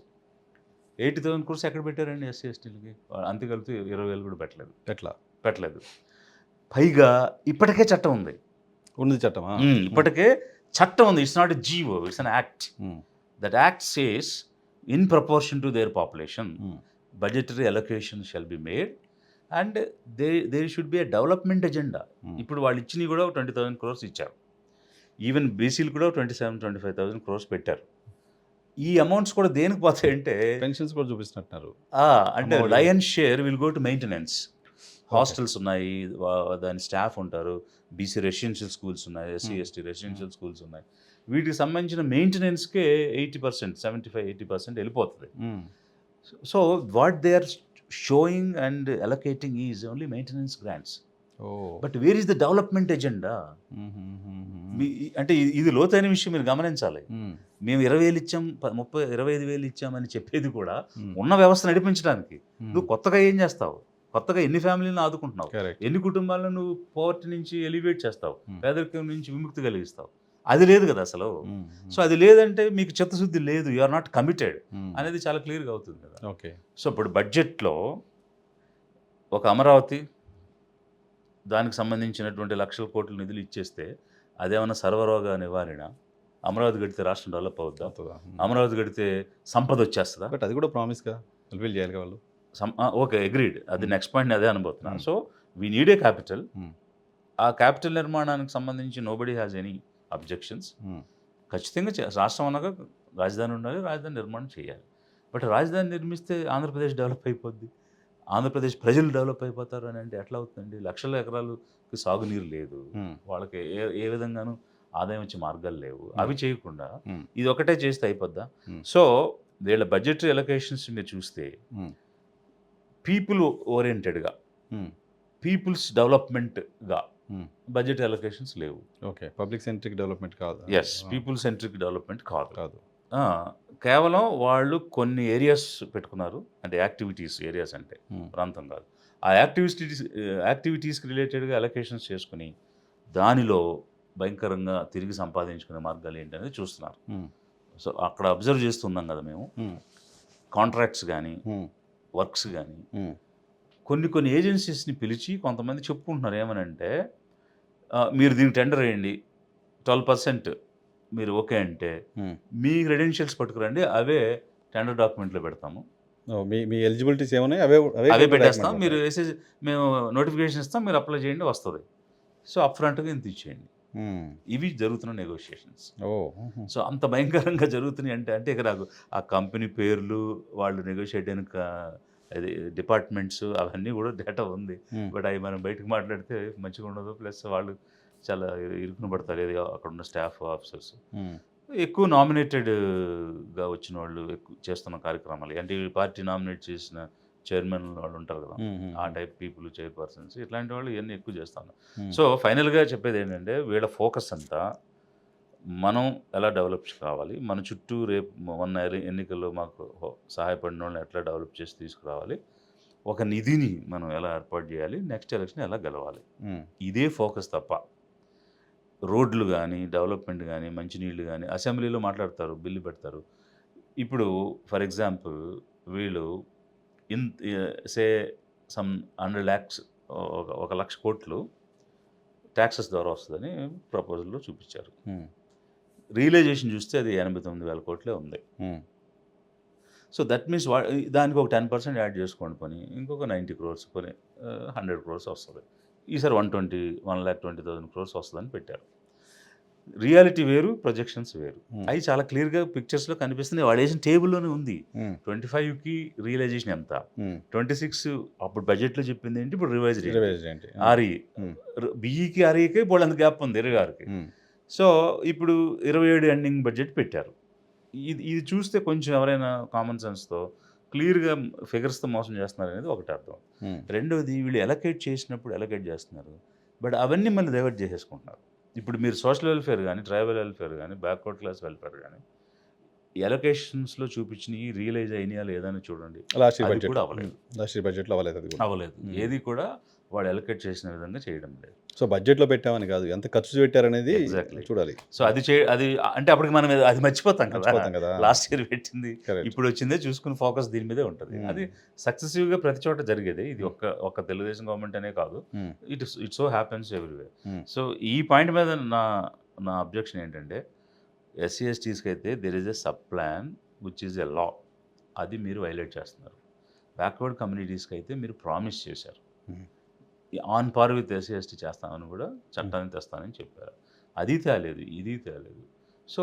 80,000 crores ఎక్కడ పెట్టారండి ఎస్సీ ఎస్టీలకి? అంతే కలిపి 20,000 కూడా పెట్టలేదు. పైగా ఇప్పటికే చట్టం ఉంది. చట్టం ఇప్పటికే చట్టం ఉంది. It's not a GO, it's an act. That act says in proportion to their population budgetary allocation shall be made and there should be a development agenda. ఇప్పుడు వాళ్ళు ఇచ్చినవి కూడా 20,000 crores ఇచ్చారు. ఈవెన్ బీసీలు కూడా 27,000-25,000 crores పెట్టారు. ఈ అమౌంట్స్ కూడా దేనికి పోతాయంటే పెన్షన్స్ కూడా చూపిస్తున్నారు. అంటే lion share will go to maintenance. Hostels ఉన్నాయి, దాని స్టాఫ్ ఉంటారు, బీసీ రెసిడెన్షియల్ స్కూల్స్ ఉన్నాయి, ఎస్సీ ఎస్టీ రెసిడెన్షియల్ స్కూల్స్ ఉన్నాయి. వీటికి సంబంధించిన మెయింటెనెన్స్కే 80%, 75-80% వెళ్ళిపోతుంది. So what they are showing and allocating is only maintenance grants. But where is the development agenda? అంటే ఇది లోతైన విషయం, మీరు గమనించాలి. మేము 20,000 ఇచ్చాం, 25,000 ఇచ్చామని చెప్పేది కూడా ఉన్న వ్యవస్థ నడిపించడానికి. నువ్వు కొత్తగా ఏం చేస్తావు? కొత్తగా ఎన్ని ఫ్యామిలీలను ఆదుకుంటున్నావు? ఎన్ని కుటుంబాలను నువ్వు పోవర్టీ నుంచి ఎలివేట్ చేస్తావు? పేదరికం నుంచి విముక్తి కలిగిస్తావు? అది లేదు కదా అసలు. సో అది లేదంటే మీకు చిత్తశుద్ధి లేదు, యు ఆర్ నాట్ కమిటెడ్ అనేది చాలా క్లియర్గా అవుతుంది కదా. ఓకే. సో ఇప్పుడు బడ్జెట్లో ఒక అమరావతి, దానికి సంబంధించినటువంటి లక్షల కోట్ల నిధులు ఇచ్చేస్తే అదేమన్నా సర్వరోగ నివారణ? అమరావతి గడితే రాష్ట్రం డెవలప్ అవుద్దా? అమరావతి గడితే సంపద వచ్చేస్తుందా? బట్ అది కూడా ప్రామిస్గా ఫుల్ఫిల్ చేయాలి వాళ్ళు. Okay, agreed. అది నెక్స్ట్ పాయింట్ అదే అనుకుంటున్నాను. So we need a capital. ఆ క్యాపిటల్ నిర్మాణానికి సంబంధించి నోబడీ హ్యాస్ ఎనీ అబ్జెక్షన్స్. ఖచ్చితంగా రాష్ట్రం అనగా రాజధాని ఉండాలి, రాజధాని నిర్మాణం చేయాలి. బట్ రాజధాని నిర్మిస్తే ఆంధ్రప్రదేశ్ డెవలప్ అయిపోద్ది, ఆంధ్రప్రదేశ్ ప్రజలు డెవలప్ అయిపోతారు అని అంటే ఎట్లా అవుతుందండి? లక్షల ఎకరాలకి సాగునీరు లేదు, వాళ్ళకి ఏ విధంగానూ ఆదాయం వచ్చే మార్గాలు లేవు. అవి చేయకుండా ఇది ఒకటే చేస్తే అయిపోద్దా? సో వీళ్ళ బడ్జెటరీ అలొకేషన్స్ మీరు చూస్తే పీపుల్ ఓరియంటెడ్గా, పీపుల్స్ డెవలప్మెంట్గా బడ్జెట్ అలొకేషన్స్ లేవు. ఓకే. పబ్లిక్ సెంట్రిక్ డెవలప్మెంట్ కాదు. పీపుల్ సెంట్రిక్ డెవలప్మెంట్ కాదు. కాదు. ఆ, కేవలం వాళ్ళు కొన్ని ఏరియాస్ పెట్టుకున్నారు, అంటే యాక్టివిటీస్ ఏరియాస్ అంటే ప్రాంతం కాదు. ఆ యాక్టివిటీస్కి రిలేటెడ్గా అలొకేషన్స్ చేసుకుని దానిలో భయంకరంగా తిరిగి సంపాదించుకునే మార్గాలు ఏంటనేది చూస్తున్నారు. సో అక్కడ అబ్జర్వ్ చేస్తున్నాం కదా మేము. కాంట్రాక్ట్స్ కానీ వర్క్స్ కానీ కొన్ని ఏజెన్సీస్ని పిలిచి కొంతమంది చెప్పుకుంటున్నారు ఏమనంటే, మీరు దీనికి టెండర్ వేయండి, 12% మీరు ఓకే అంటే మీ క్రెడెన్షియల్స్ పట్టుకురండి, అవే టెండర్ డాక్యుమెంట్లో పెడతాము, మీ ఎలిజిబిలిటీస్ ఏమున్నాయి అవే పెట్టేస్తాం, మీరు వేసే మేము నోటిఫికేషన్ ఇస్తాం, మీరు అప్లై చేయండి వస్తుంది. సో అప్ఫ్రంట్గా ఇంత ఇచ్చేయండి. ఇవి జరుగుతున్న నెగోషియేషన్స్. సో అంత భయంకరంగా జరుగుతున్నాయి అంటే ఇక నాకు ఆ కంపెనీ పేర్లు, వాళ్ళు నెగోషియేట్ అయిన అది డిపార్ట్మెంట్స్ అవన్నీ కూడా డేటా ఉంది. బట్ అవి మనం బయటకు మాట్లాడితే మంచిగా ఉండదు. ప్లస్ వాళ్ళు చాలా ఇరుకున పడతారు, ఏది అక్కడ ఉన్న స్టాఫ్ ఆఫీసర్స్. ఎక్కువ నామినేటెడ్గా వచ్చిన వాళ్ళు ఎక్కువ చేస్తున్న కార్యక్రమాలు, అంటే ఈ పార్టీ నామినేట్ చేసిన చైర్మన్ వాళ్ళు ఉంటారు కదా, ఆ టైప్ పీపుల్, చైర్పర్సన్స్, ఇట్లాంటి వాళ్ళు ఇవన్నీ ఎక్కువ చేస్తాను. సో ఫైనల్గా చెప్పేది ఏంటంటే, వీళ్ళ ఫోకస్ అంతా మనం ఎలా డెవలప్ కావాలి, మన చుట్టూ రేపు మొన్న ఎన్నికల్లో మాకు సహాయపడిన వాళ్ళని ఎట్లా డెవలప్ చేసి తీసుకురావాలి, ఒక నిధిని మనం ఎలా ఏర్పాటు చేయాలి, నెక్స్ట్ ఎలక్షన్ ఎలా గెలవాలి, ఇదే ఫోకస్ తప్ప రోడ్లు కానీ, డెవలప్మెంట్ కానీ, మంచినీళ్ళు కానీ, అసెంబ్లీలో మాట్లాడతారు, బిల్లు పెడతారు. ఇప్పుడు ఫర్ ఎగ్జాంపుల్ వీళ్ళు సే సమ్ 100 lakhs, 1,00,000 కోట్లు ట్యాక్సెస్ ద్వారా వస్తుందని ప్రపోజల్లో చూపించారు. రియలైజేషన్ చూస్తే అది 89,000 కోట్లే ఉంది. సో దట్ మీన్స్ దానికి ఒక 10% యాడ్ చేసుకోండి, పని ఇంకొక 90 crores, కొని 100 crores వస్తుంది. ఈసారి 1,20,000 crores వస్తుందని పెట్టారు. రియాలిటీ వేరు, ప్రొజెక్షన్స్ వేరు. అవి చాలా క్లియర్గా పిక్చర్స్లో కనిపిస్తుంది. వాడు వేసిన టేబుల్లోనే ఉంది. 25కి రియలైజేషన్ ఎంత, 26 అప్పుడు బడ్జెట్లో చెప్పింది ఏంటి, ఇప్పుడు రివైజ్ ఏంటి, ఆర్ఈ బిఈకి ఆర్ఈకి బోల్డ్ అంత గ్యాప్ ఉంది 26కి. సో ఇప్పుడు 27 ఎండింగ్ బడ్జెట్ పెట్టారు. ఇది చూస్తే కొంచెం ఎవరైనా కామన్ సెన్స్తో క్లియర్గా ఫిగర్స్తో మోసం చేస్తున్నారు అనేది ఒకటి అర్థం. రెండవది, వీళ్ళు ఎలకేట్ చేసినప్పుడు ఎలకేట్ చేస్తున్నారు, బట్ అవన్నీ మళ్ళీ డైవర్ట్ చేసేసుకుంటున్నారు. ఇప్పుడు మీరు సోషల్ వెల్ఫేర్ కానీ, ట్రైబల్ వెల్ఫేర్ కానీ, బ్యాక్వర్డ్ క్లాస్ వెల్ఫేర్ కానీ ఎలొకేషన్స్లో చూపించినవి రియలైజ్ అయినాయా లేదని చూడండి. లాస్ట్ కూడా బడ్జెట్లో అవ్వలేదు. ఏది కూడా వాడు ఎలొకేట్ చేసిన విధంగా చేయడం లేదు. సో బడ్జెట్లో పెట్టామని కాదు, ఎంత ఖర్చు పెట్టారనేది చూడాలి. సో అది అంటే అప్పటికి మనం అది మర్చిపోతాం కదా, లాస్ట్ ఇయర్ పెట్టింది ఇప్పుడు వచ్చిందే చూసుకుని ఫోకస్ దీని మీదే ఉంటుంది. అది సక్సెసివ్గా ప్రతి చోట జరిగేది. ఇది ఒక్క తెలుగుదేశం గవర్నమెంట్ అనే కాదు, it so happens everywhere. So ఈ పాయింట్ మీద నా అబ్జెక్షన్ ఏంటంటే, ఎస్సీ ఎస్టీస్కి అయితే there is a sub plan which is a law, అది మీరు వైలేట్ చేస్తున్నారు. బ్యాక్వర్డ్ కమ్యూనిటీస్కి అయితే మీరు ప్రామిస్ చేశారు, on par with SC ST చేస్తామని కూడా చట్టాన్ని తెస్తానని చెప్పారు. అది తేలేదు, ఇది తేలేదు. సో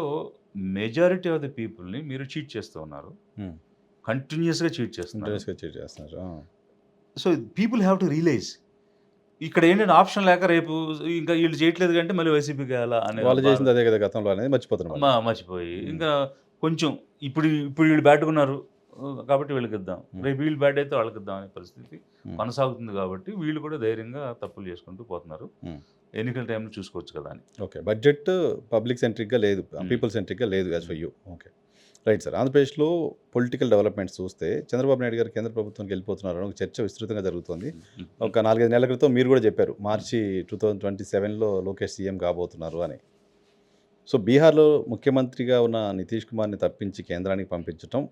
మెజారిటీ ఆఫ్ ది పీపుల్ని మీరు చీట్ చేస్తూ ఉన్నారు, కంటిన్యూస్గా చీట్ చేస్తున్నారు. So people have to realise, ఇక్కడ ఏంటంటే ఆప్షన్ లేక రేపు ఇంకా వీళ్ళు చేయట్లేదు కంటే మళ్ళీ వైసీపీకి వెళ్ళా అనే వాళ్ళు చేసింది అదే కదా గతంలో అనేది మర్చిపోయి ఇంకా కొంచెం ఇప్పుడు వీళ్ళు బ్యాటుకున్నారు కాబట్టి వీళ్ళకి ఇద్దాం, రేపు వీళ్ళు బ్యాడ్ అయితే వాళ్ళకి ఇద్దాం అనే పరిస్థితి కొనసాగుతుంది. కాబట్టి వీళ్ళు కూడా ధైర్యంగా తప్పులు చేసుకుంటూ పోతున్నారు. ఎన్నికల టైంలో చూసుకోవచ్చు కదా అని. ఓకే, బడ్జెట్ పబ్లిక్ సెంట్రిక్గా లేదు, పీపుల్ సెంట్రిక్గా లేదు as for you. Okay, right sir. ఆంధ్రప్రదేశ్లో పొలిటికల్ డెవలప్మెంట్స్ చూస్తే చంద్రబాబు నాయుడు గారు కేంద్ర ప్రభుత్వానికి వెళ్ళిపోతున్నారు, ఒక చర్చ విస్తృతంగా జరుగుతుంది. ఒక 4-5 నెలల క్రితం మీరు కూడా చెప్పారు, మార్చి 2027లో లోకేష్ సీఎం కాబోతున్నారు అని. సో బీహార్లో ముఖ్యమంత్రిగా ఉన్న నితీష్ కుమార్ని తప్పించి కేంద్రానికి పంపించడం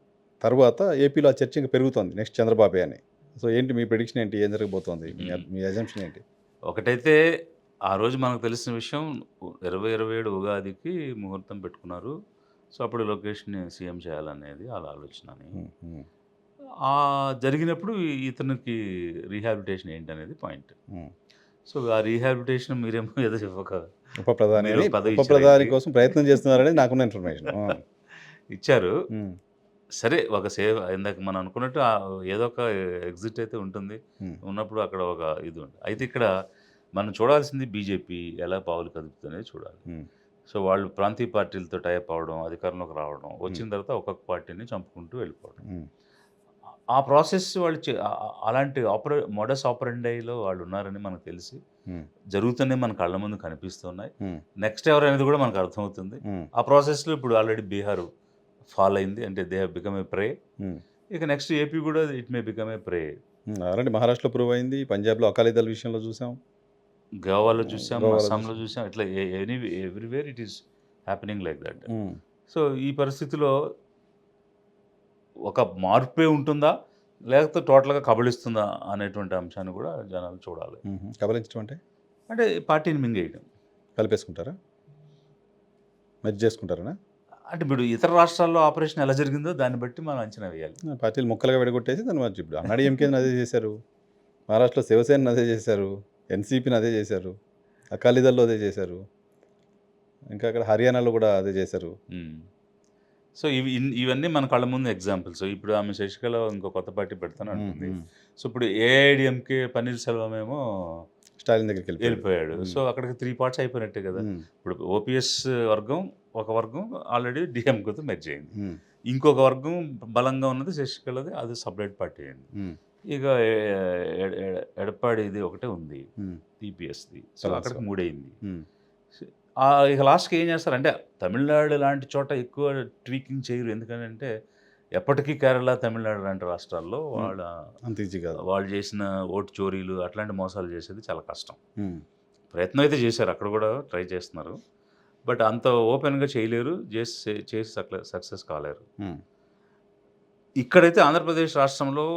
తర్వాత ఏపీలో ఆ చర్చ ఇంకా పెరుగుతుంది, నెక్స్ట్ చంద్రబాబే అని. సో ఏంటి మీ ప్రెడిక్షన్ ఏంటి, ఏం జరగబోతోంది, మీ అజంప్షన్ ఏంటి? ఒకటైతే ఆ రోజు మనకు తెలిసిన విషయం, 2027 ఉగాదికి ముహూర్తం పెట్టుకున్నారు. సో అప్పుడు లోకేష్ని సీఎం చేయాలనేది వాళ్ళ ఆలోచన. జరిగినప్పుడు ఇతనికి రీహాబిలిటేషన్ ఏంటి అనేది పాయింట్. సో ఆ రీహాబిలిటేషన్ మీరేమో ఏదో ఒక ఉప ప్రధాని కోసం ప్రయత్నం చేస్తున్నారనేది నాకున్న ఇన్ఫర్మేషన్. ఇచ్చారు. సరే, ఒక సేవ ఇందాక మనం అనుకున్నట్టు ఏదో ఒక ఎగ్జిట్ అయితే ఉంటుంది, ఉన్నప్పుడు అక్కడ ఒక ఇది ఉంది. అయితే ఇక్కడ మనం చూడాల్సింది బీజేపీ ఎలా పావులు కదుపుతుందనేది చూడాలి. సో వాళ్ళు ప్రాంతీయ పార్టీలతో టైప్ అవడం, అధికారంలోకి రావడం, వచ్చిన తర్వాత ఒక్కొక్క పార్టీని చంపుకుంటూ వెళ్ళిపోవడం. ఆ ప్రాసెస్ వాళ్ళు అలాంటి మోడస్ ఆపరెండైలో వాళ్ళు ఉన్నారని మనకు తెలిసి జరుగుతున్నాయి, మన కళ్ళ ముందు కనిపిస్తున్నాయి. నెక్స్ట్ ఎవరనేది కూడా మనకు అర్థమవుతుంది. ఆ ప్రాసెస్లో ఇప్పుడు ఆల్రెడీ బీహార్ ఫాల్ అయింది, అంటే దే హ్యావ్ బికమ్ ఏ ప్రే. ఇక నెక్స్ట్ ఏపీ కూడా ఇట్ మే బికమ్ ఏ ప్రే. అలాంటి మహారాష్ట్రలో ప్రూవ్ అయింది, పంజాబ్లో అకాలీదళ విషయంలో చూసాం, గోవాలో చూసాం, గోవాలో అస్సాంలో చూసాం, ఇట్లా everywhere it is happening like that. So ఈ పరిస్థితిలో ఒక మార్పే ఉంటుందా, లేకపోతే టోటల్గా కబళిస్తుందా అనేటువంటి అంశాన్ని కూడా జనాలు చూడాలి. కబలించడం అంటే పార్టీని మింగేయడం, కలిపేసుకుంటారా, మెర్జ్ చేసుకుంటారా? అంటే ఇప్పుడు ఇతర రాష్ట్రాల్లో ఆపరేషన్ ఎలా జరిగిందో దాన్ని బట్టి మనం అంచనా వేయాలి. పార్టీలు ముక్కలుగా విడగొట్టేసి దాన్ని మార్చి ఇప్పుడు అన్నాడీఎంకేని అదే చేశారు, మహారాష్ట్రలో శివసేనని అదే చేశారు, ఎన్సీపీని అదే చేశారు, అకాలీదళలో అదే చేశారు, ఇంకా అక్కడ హర్యానాలో కూడా అదే చేశారు. సో ఇవన్నీ మన కళ్ళ ముందు ఎగ్జాంపుల్స్. ఇప్పుడు ఆమె శశికళ ఇంకో కొత్త పార్టీ పెడతాను అంటుంది. సో ఇప్పుడు ఏఐడిఎంకే పన్నీర్ సెల్వం ఏమో స్టాలిన్ దగ్గరికి వెళ్ళిపోయాడు. సో అక్కడికి 3 పార్ట్స్ అయిపోయినట్టే కదా. ఇప్పుడు ఓపీఎస్ వర్గం ఒక వర్గం ఆల్రెడీ డిఎంకేతో మెర్జ్ అయింది, ఇంకొక వర్గం బలంగా ఉన్నది శశికళది, అది సపరేట్ పార్టీ అయింది. ఇక ఎడప్పాడి ఇది ఒకటే ఉంది, టీపీఎస్ది. సో అక్కడికి 3 అయింది. ఇక లాస్ట్కి ఏం చేస్తారంటే తమిళనాడు లాంటి చోట ఎక్కువ ట్వీకింగ్ చేయరు, ఎందుకంటే ఎప్పటికీ కేరళ, తమిళనాడు లాంటి రాష్ట్రాల్లో వాళ్ళు చేసిన ఓటు చోరీలు అట్లాంటి మోసాలు చేసేది చాలా కష్టం. ప్రయత్నం అయితే చేశారు, అక్కడ కూడా ట్రై చేస్తున్నారు, బట్ అంత ఓపెన్గా చేయలేరు, చేసి సక్సెస్ కాలేరు. ఇక్కడైతే ఆంధ్రప్రదేశ్ రాష్ట్రంలో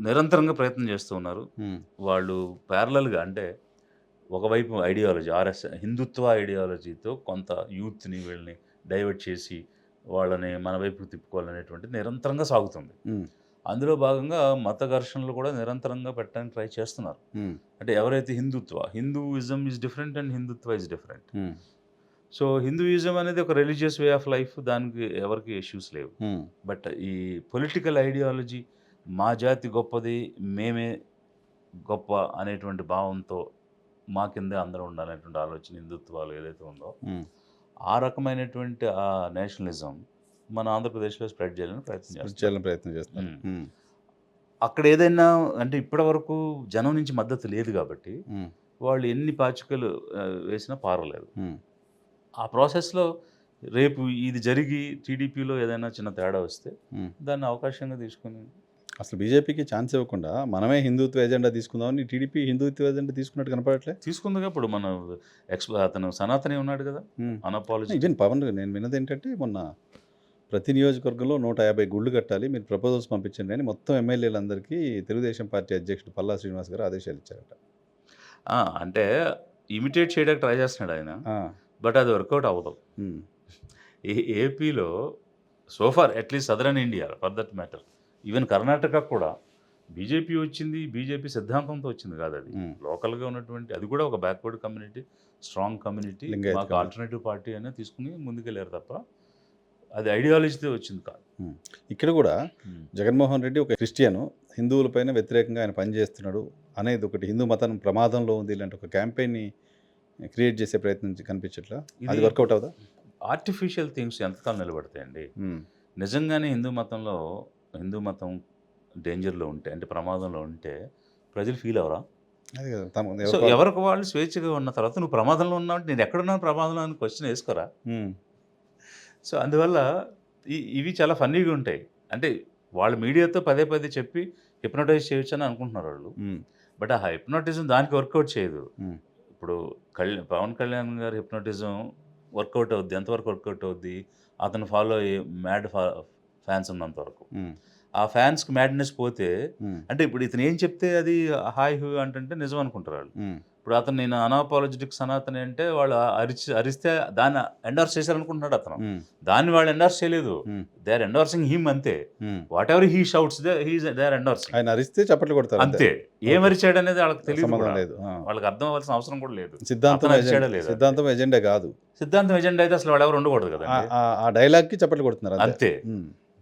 నిరంతరంగా ప్రయత్నం చేస్తూ ఉన్నారు. వాళ్ళు ప్యారలల్గా, అంటే ఒకవైపు ఐడియాలజీ హిందుత్వ ఐడియాలజీతో కొంత యూత్ని వీళ్ళని డైవర్ట్ చేసి వాళ్ళని మన వైపుకి తిప్పుకోవాలనేటువంటి నిరంతరంగా సాగుతుంది. అందులో భాగంగా మత ఘర్షణలు కూడా నిరంతరంగా పెట్టడానికి ట్రై చేస్తున్నారు. అంటే ఎవరైతే Hinduism is different and Hindutva is different. So Hinduism అనేది ఒక రిలీజియస్ వే ఆఫ్ లైఫ్, దానికి ఎవరికి ఇష్యూస్ లేవు. బట్ ఈ పొలిటికల్ ఐడియాలజీ, మా జాతి గొప్పది, మేమే గొప్ప అనేటువంటి భావంతో మా కిందే అందరూ ఉండాలనేటువంటి ఆలోచన హిందుత్వాలు ఏదైతే ఉందో, ఆ రకమైనటువంటి ఆ నేషనలిజం మన ఆంధ్రప్రదేశ్లో స్ప్రెడ్ చేయాలని ప్రయత్నం చేస్తాం. అక్కడ ఏదైనా అంటే ఇప్పటి వరకు జనం నుంచి మద్దతు లేదు కాబట్టి వాళ్ళు ఎన్ని పాచికలు వేసినా పారలేదు. ఆ ప్రాసెస్లో రేపు ఇది జరిగి టీడీపీలో ఏదైనా చిన్న తేడా వస్తే దాన్ని అవకాశంగా తీసుకుని, అసలు బీజేపీకి ఛాన్స్ ఇవ్వకుండా మనమే హిందుత్వ ఎజెండా తీసుకుందామని టీడీపీ హిందుత్వ ఎజెండా తీసుకున్నట్టు కనపడట్లే. తీసుకుందిగా. ఇప్పుడు మన అతను సనాతని ఉన్నాడు కదా, అనాపాలజీ. ఈవెన్ పవన్, నేను విన్నది ఏంటంటే మొన్న ప్రతి నియోజకవర్గంలో 150 గుళ్ళు కట్టాలి, మీరు ప్రపోజల్స్ పంపించండి అని మొత్తం ఎమ్మెల్యేలందరికీ తెలుగుదేశం పార్టీ అధ్యక్షుడు పల్లా శ్రీనివాస్ గారు ఆదేశాలు ఇచ్చారట. అంటే ఇమిటేట్ చేయడానికి ట్రై చేస్తున్నాడు ఆయన, బట్ అది వర్కౌట్ అవ్వదు. ఏపీలో so far at least southern India for that matter, even Karnataka కూడా బీజేపీ వచ్చింది, బీజేపీ సిద్ధాంతంతో వచ్చింది కాదు, అది లోకల్గా ఉన్నటువంటి, అది కూడా ఒక బ్యాక్వర్డ్ కమ్యూనిటీ, స్ట్రాంగ్ కమ్యూనిటీ, మాకు ఆల్టర్నేటివ్ పార్టీ అనేది తీసుకుని ముందుకెళ్ళారు తప్ప అది ఐడియాలజీతో వచ్చింది కాదు. ఇక్కడ కూడా జగన్మోహన్ రెడ్డి ఒక క్రిస్టియను, హిందువులపైన వ్యతిరేకంగా ఆయన పనిచేస్తున్నాడు అనేది ఒకటి, హిందూ మతం ప్రమాదంలో ఉంది ఇలాంటి ఒక క్యాంపెయిన్ని క్రియేట్ చేసే ప్రయత్నం కనిపించట్లా, అది వర్కౌట్ అవుదా? ఆర్టిఫిషియల్ థింగ్స్ ఎంతకాలం నిలబడతాయండి? నిజంగానే హిందూ మతం డేంజర్లో ఉంటే, అంటే ప్రమాదంలో ఉంటే ప్రజలు ఫీల్ అవరా? సో ఎవరికి వాళ్ళు స్వేచ్ఛగా ఉన్న తర్వాత నువ్వు ప్రమాదంలో ఉన్నావు అంటే నేను ఎక్కడున్నాను ప్రమాదంలో అని క్వశ్చన్ వేసుకోరా? సో అందువల్ల ఇవి చాలా ఫన్నీగా ఉంటాయి. అంటే వాళ్ళు మీడియాతో పదే పదే చెప్పి హిప్నటైజ్ చేయొచ్చు అని అనుకుంటున్నారు వాళ్ళు, బట్ ఆ హిప్నోటిజం దానికి వర్కౌట్ చేయదు. ఇప్పుడు పవన్ కళ్యాణ్ గారి హిప్నోటిజం వర్కౌట్ అవుద్ది, ఎంతవరకు వర్కౌట్ అవుద్ది? అతను ఫాలో అయ్యే మ్యాడ్ ఫ్యాన్స్ ఉన్నంత వరకు. ఆ ఫ్యాన్స్కి మ్యాడ్నెస్ పోతే, అంటే ఇప్పుడు ఇతను ఏం చెప్తే అది హాయ్ హూ అంటే నిజం అనుకుంటారు వాళ్ళు. ఇప్పుడు అతను నేను అనాపాలజెటిక్ సనాతని అంటే వాళ్ళు అరిస్తే దాన్ని ఎండార్స్ చేశారనుకుంటున్నాడు అతను, దాన్ని వాళ్ళు ఎండార్స్ చేయలేదు, దే ఆర్ ఎండార్సింగ్ హిమ్ అంతే. Whatever he shouts they are endorsing. ఆయన అరిస్తే చప్పట్లు కొడతారు అంతే. ఏం అరిచాడు అనేది వాళ్ళకి తెలియదు, వాళ్ళకి అర్థం అవ్వాల్సిన అవసరం కూడా లేదు. సిద్ధాంతం ఎజెండా కాదు, సిద్ధాంతం ఎజెండా అయితే అసలు వాళ్ళు ఎవరు ఉండకూడదు కదా, ఆ డైలాగ్కి చప్పట్లు కొడుతున్నారు అంతే.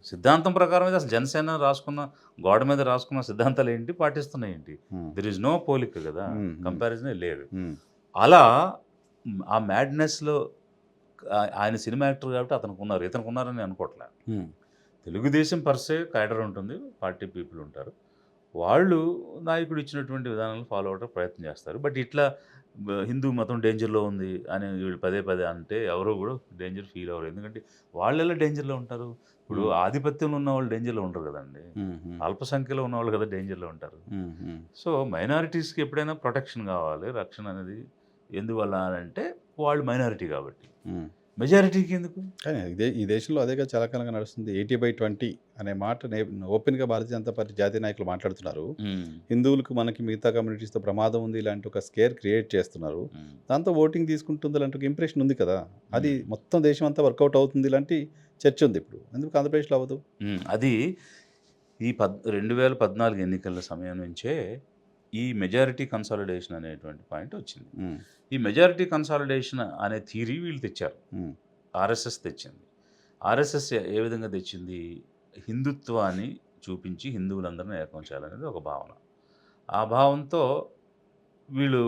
సిద్ధాంతం ప్రకారం అయితే అసలు జనసేన రాసుకున్న గోడ మీద రాసుకున్న సిద్ధాంతాలు ఏంటి, పాటిస్తున్నాయి ఏంటి? దెర్ ఈజ్ నో పోలిక కదా, కంపారిజనే లేదు. అలా ఆ మ్యాడ్నెస్లో ఆయన సినిమా యాక్టర్ కాబట్టి ఇతనికి ఉన్నారని అనుకోవట్లే. తెలుగుదేశం పర్సే క్యాడర్ ఉంటుంది, పార్టీ పీపుల్ ఉంటారు. వాళ్ళు నాయకుడు ఇచ్చినటువంటి విధానాలను ఫాలో అవ్వడానికి ప్రయత్నం చేస్తారు. బట్ ఇట్లా హిందూ మతం డేంజర్‌లో ఉంది అని వీళ్ళు పదే పదే అంటే ఎవరు కూడా డేంజర్ ఫీల్ అవ్వరు. ఎందుకంటే వాళ్ళెలా డేంజర్‌లో ఉంటారు? ఇప్పుడు ఆధిపత్యంలో ఉన్నవాళ్ళు డేంజర్‌లో ఉండరు కదండీ. అల్ప సంఖ్యలో ఉన్నవాళ్ళు కదా డేంజర్‌లో ఉంటారు. సో, మైనారిటీస్‌కి ఎప్పుడైనా ప్రొటెక్షన్ కావాలి. రక్షణ అనేది ఎందువల్ల అనంటే వాళ్ళు మైనారిటీ కాబట్టి. మెజారిటీకి ఎందుకు? కానీ ఈ దేశంలో అదేగా చాలా కాలంగా నడుస్తుంది. 80/20 అనే మాట ఓపెన్‌గా భారతీయ జనతా పార్టీ జాతీయ నాయకులు మాట్లాడుతున్నారు. హిందువులకు మనకి మిగతా కమ్యూనిటీస్‌తో ప్రమాదం ఉంది ఇలాంటి ఒక స్కేర్ క్రియేట్ చేస్తున్నారు. దాంతో ఓటింగ్ తీసుకుంటుంది ఇలాంటి ఒక ఇంప్రెషన్ ఉంది కదా! అది మొత్తం దేశం అంతా వర్కౌట్ అవుతుంది ఇలాంటి చర్చ ఉంది ఇప్పుడు. ఎందుకు ఆంధ్రప్రదేశ్‌లో అవ్వదు? అది ఈ 2014 ఎన్నికల సమయం నుంచే ఈ మెజారిటీ కన్సాలిడేషన్ అనేటువంటి పాయింట్ వచ్చింది. ఈ మెజారిటీ కన్సాలిడేషన్ అనే థియరీ వీళ్ళు తెచ్చారు. ఆర్ఎస్ఎస్ తెచ్చింది. ఆర్ఎస్ఎస్ ఏ విధంగా తెచ్చింది? హిందుత్వాన్ని చూపించి హిందువులందరినీ ఏకం చేయాలనేది ఒక భావన. ఆ భావంతో వీళ్ళు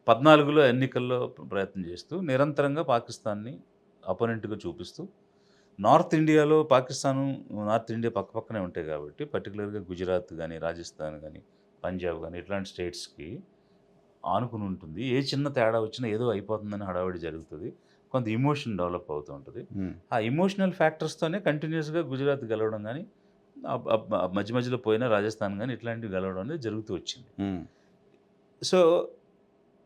14లో ఎన్నికల్లో ప్రయత్నం చేస్తూ నిరంతరంగా పాకిస్తాన్‌ని అపోనెంట్‌గా చూపిస్తూ నార్త్ ఇండియాలో పాకిస్తాను, నార్త్ ఇండియా పక్కపక్కనే ఉంటాయి కాబట్టి పర్టికులర్‌గా గుజరాత్ గానీ, రాజస్థాన్ గానీ, పంజాబ్ గానీ ఇట్లాంటి స్టేట్స్‌కి ఆనుకుని ఉంటుంది. ఏ చిన్న తేడా వచ్చినా ఏదో అయిపోతుందని హడావిడి జరుగుతది. కొంత ఎమోషన్ డెవలప్ అవుతూ ఉంటది. ఆ ఎమోషనల్ ఫ్యాక్టర్స్‌తోనే కంటిన్యూయస్‌గా గుజరాత్ గెలవడం గానీ, మధ్య మధ్యలో పోయిన రాజస్థాన్ గానీ ఇట్లాంటివి గెలవడం అనేది జరుగుతూ వచ్చింది. సో,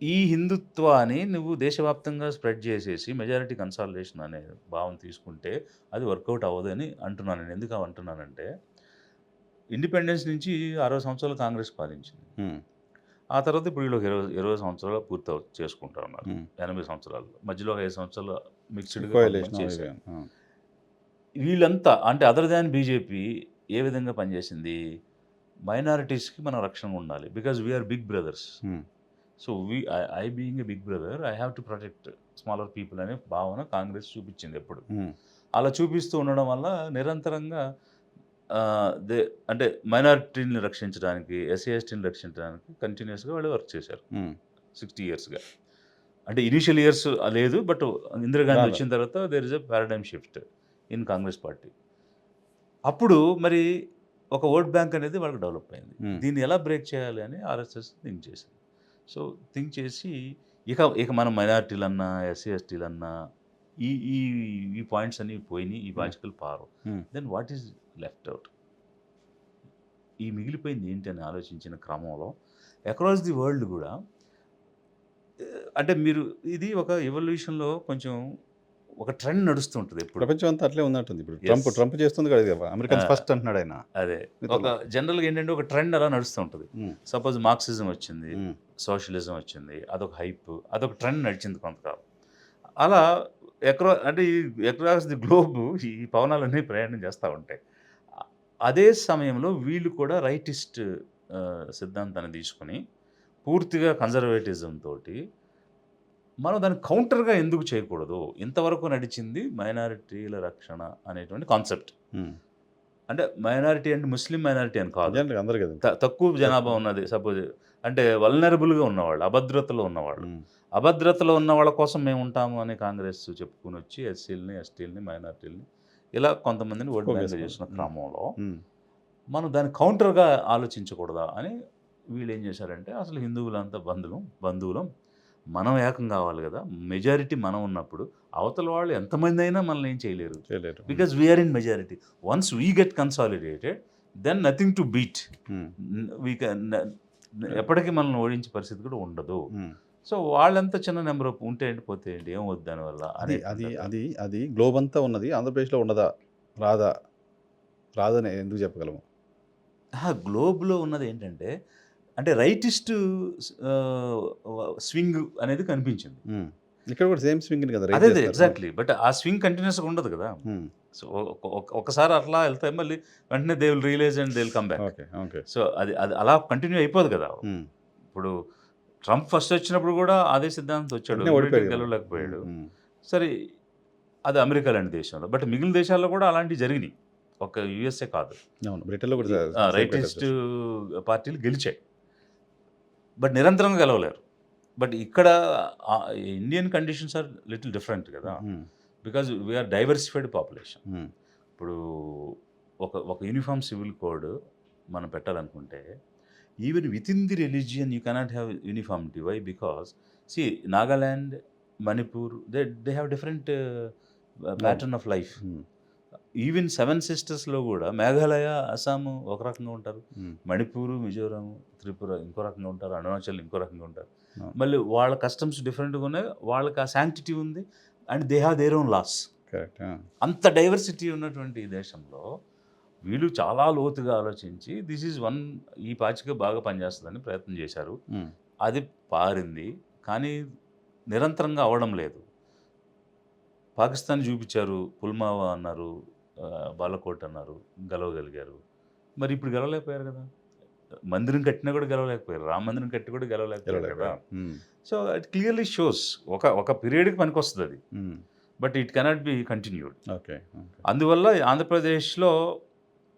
ఈ హిందుత్వాన్ని నువ్వు దేశవ్యాప్తంగా స్ప్రెడ్ చేసేసి మెజారిటీ కన్సాలిడేషన్ అనే భావం తీసుకుంటే అది వర్కౌట్ అవ్వదని అంటున్నాను నేను. ఎందుకు అంటున్నానంటే ఇండిపెండెన్స్ నుంచి 60 సంవత్సరాలు కాంగ్రెస్ పాలించింది. ఆ తర్వాత ఇప్పుడు వీళ్ళు ఒక 20 సంవత్సరాలు చేసుకుంటా ఉన్నారు. 80 సంవత్సరాలు. మధ్యలో ఒక 5 సంవత్సరాలు మిక్స్డ్‌గా చేశారు. వీళ్ళంతా అంటే అదర్ దాన్ బీజేపీ ఏ విధంగా పనిచేసింది? మైనారిటీస్‌కి మనం రక్షణగా ఉండాలి. Because we are big brothers. So, I being a big brother I have to protect smaller people అనే భావన కాంగ్రెస్ చూపించింది ఎప్పుడు. అలా చూపిస్తూ ఉండడం వల్ల నిరంతరంగా అంటే మైనారిటీని రక్షించడానికి, ఎస్సీ, ఎస్టీని రక్షించడానికి కంటిన్యూస్‌గా వాళ్ళు వర్క్ చేశారు. 60 ఇయర్స్‌గా. అంటే ఇనీషియల్ ఇయర్స్ లేదు. బట్ ఇందిరాగాంధీ వచ్చిన తర్వాత there is a paradigm shift in Congress party. అప్పుడు మరి ఒక ఓట్ బ్యాంక్ అనేది వాళ్ళకి డెవలప్ అయింది. దీన్ని ఎలా బ్రేక్ చేయాలి అని ఆర్ఎస్ఎస్ థింక్ చేసింది. సో, థింక్ చేసి ఇక మనం మైనారిటీలన్నా, ఎస్సీ, ఎస్టీలన్నా ఈ ఈ ఈ పాయింట్స్ అన్నీ పోయినాయి. ఈ బాధ్యతలు పారవు. Then what is left out? ఈ మిగిలిపోయింది ఏంటి అని ఆలోచించిన క్రమంలో అక్రాస్ ది వరల్డ్ కూడా అంటే మీరు ఇది ఒక ఎవల్యూషన్‌లో కొంచెం ఒక ట్రెండ్ నడుస్తూ ఉంటుంది ఎప్పుడు. ప్రపంచం అంతా అట్లే ఉన్నట్టుంది. ఇప్పుడు ట్రంప్ చేస్తుంది కదా! అమెరికన్స్ ఫస్ట్ అంటున్నాడు ఆయన. అదే. ఒక జనరల్‌గా ఏంటంటే ఒక ట్రెండ్ అలా నడుస్తూ ఉంటుంది. సపోజ్ మార్క్సిజం వచ్చింది, సోషలిజం వచ్చింది. అదొక హైప్. అదొక ట్రెండ్ నడిచింది కొంతకాలం. అలా అంటే ఈ అక్రాస్ ది గ్లోబ్ ఈ పవనాలన్నీ ప్రయాణం చేస్తూ ఉంటాయి. అదే సమయంలో వీళ్ళు కూడా రైటిస్ట్ సిద్ధాంతాన్ని తీసుకొని పూర్తిగా కన్జర్వేటిజం తోటి మనం దాన్ని కౌంటర్‌గా ఎందుకు చేయకూడదు? ఇంతవరకు నడిచింది మైనారిటీల రక్షణ అనేటువంటి కాన్సెప్ట్. అంటే మైనారిటీ అంటే ముస్లిం మైనారిటీ అని కాదు. అందరూ కదా! తక్కువ జనాభా ఉన్నది సపోజ్ అంటే వల్నరబుల్‌గా ఉన్నవాళ్ళు, అభద్రతలో ఉన్నవాళ్ళు. అభద్రతలో ఉన్న వాళ్ళ కోసం మేము ఉంటాము అని కాంగ్రెస్ చెప్పుకొని వచ్చి ఎస్సీలని, ఎస్టీలని, మైనారిటీలని ఇలా కొంతమందిని ఓట్ బ్యాంక్‌గా చేసిన క్రమంలో మనం దాన్ని కౌంటర్‌గా ఆలోచించకూడదా అని వీళ్ళు ఏం చేశారంటే అసలు హిందువులంతా బంధువులం మనం ఏకం కావాలి కదా! మెజారిటీ మనం ఉన్నప్పుడు అవతల వాళ్ళు ఎంతమంది అయినా మనల్ని ఏం చేయలేరు. Because we are in majority. Once we get consolidated then nothing to beat. We can ఎప్పటికీ మనల్ని ఓడించే పరిస్థితి కూడా ఉండదు. సో, వాళ్ళంతా చిన్న నెంబర్ ఉంటే ఏంటి పోతే ఏంటి ఏం వద్దు దానివల్ల అది గ్లోబ్ అంతా ఉన్నది. ఆంధ్రప్రదేశ్‌లో ఉండదా? రాదని ఎందుకు చెప్పగలము? గ్లోబ్‌లో ఉన్నది ఏంటంటే అంటే రైటిస్ట్ స్వింగ్ అనేది కనిపించింది. ఇక్కడ కూడా సేమ్ స్వింగ్ కదా! అదే ఎగ్జాక్ట్లీ. బట్ ఆ స్వింగ్ కంటిన్యూస్‌గా ఉండదు కదా! సో, ఒకసారి అట్లా వెళ్తే మళ్ళీ వెంటనే they will realise and they will come back. So, అది అలా కంటిన్యూ అయిపోదు కదా! ఇప్పుడు ట్రంప్ ఫస్ట్ వచ్చినప్పుడు కూడా అదే సిద్ధాంతం వచ్చాడు. గెలవలేకపోయాడు. సరే అది అమెరికా లాంటి దేశంలో. బట్ మిగిలిన దేశాల్లో కూడా అలాంటివి జరిగినాయి. ఒక యూఎస్ఏ కాదు. బ్రిటన్‌లో కూడా రైటిస్ట్ పార్టీలు గెలిచాయి. బట్ నిరంతరంగా గెలవలేరు. బట్ ఇక్కడ Indian conditions are little different కదా! Because we are diversified population. ఇప్పుడు ఒక యూనిఫామ్ సివిల్ కోడ్ మనం పెట్టాలనుకుంటే even with in the religion you cannot have uniformity. Why? Because see Nagaland, Manipur they have different pattern of life. Even 7 సిస్టర్స్లో కూడా మేఘాలయ, అస్సాము ఒక రకంగా ఉంటారు, మణిపూర్, మిజోరాం, త్రిపుర ఇంకో రకంగా ఉంటారు, అరుణాచల్ ఇంకో రకంగా ఉంటారు. మళ్ళీ వాళ్ళ కస్టమ్స్ డిఫరెంట్గా ఉన్నాయి, వాళ్ళకి ఆ శాంక్టిటీ ఉంది, and they have their own laws. Correct. అంత డైవర్సిటీ ఉన్నటువంటి ఈ దేశంలో వీళ్ళు చాలా లోతుగా ఆలోచించి దిస్ ఈజ్ వన్, ఈ పాచిక బాగా పనిచేస్తుందని ప్రయత్నం చేశారు. అది పారింది, కానీ నిరంతరంగా అవ్వడం లేదు. పాకిస్తాన్ చూపించారు, పుల్వామా అన్నారు, బాలకోట్ అన్నారు, గెలవగలిగారు. మరి ఇప్పుడు గెలవలేకపోయారు కదా. మందిరం కట్టినా కూడా గెలవలేకపోయారు, రామ మందిరం కట్టి కూడా గెలవలేకపోయారు కదా. సో ఇట్ క్లియర్లీ షోస్ ఒక పీరియడ్కి పనికి వస్తుంది అది, but it cannot be continued. Okay. అందువల్ల ఆంధ్రప్రదేశ్లో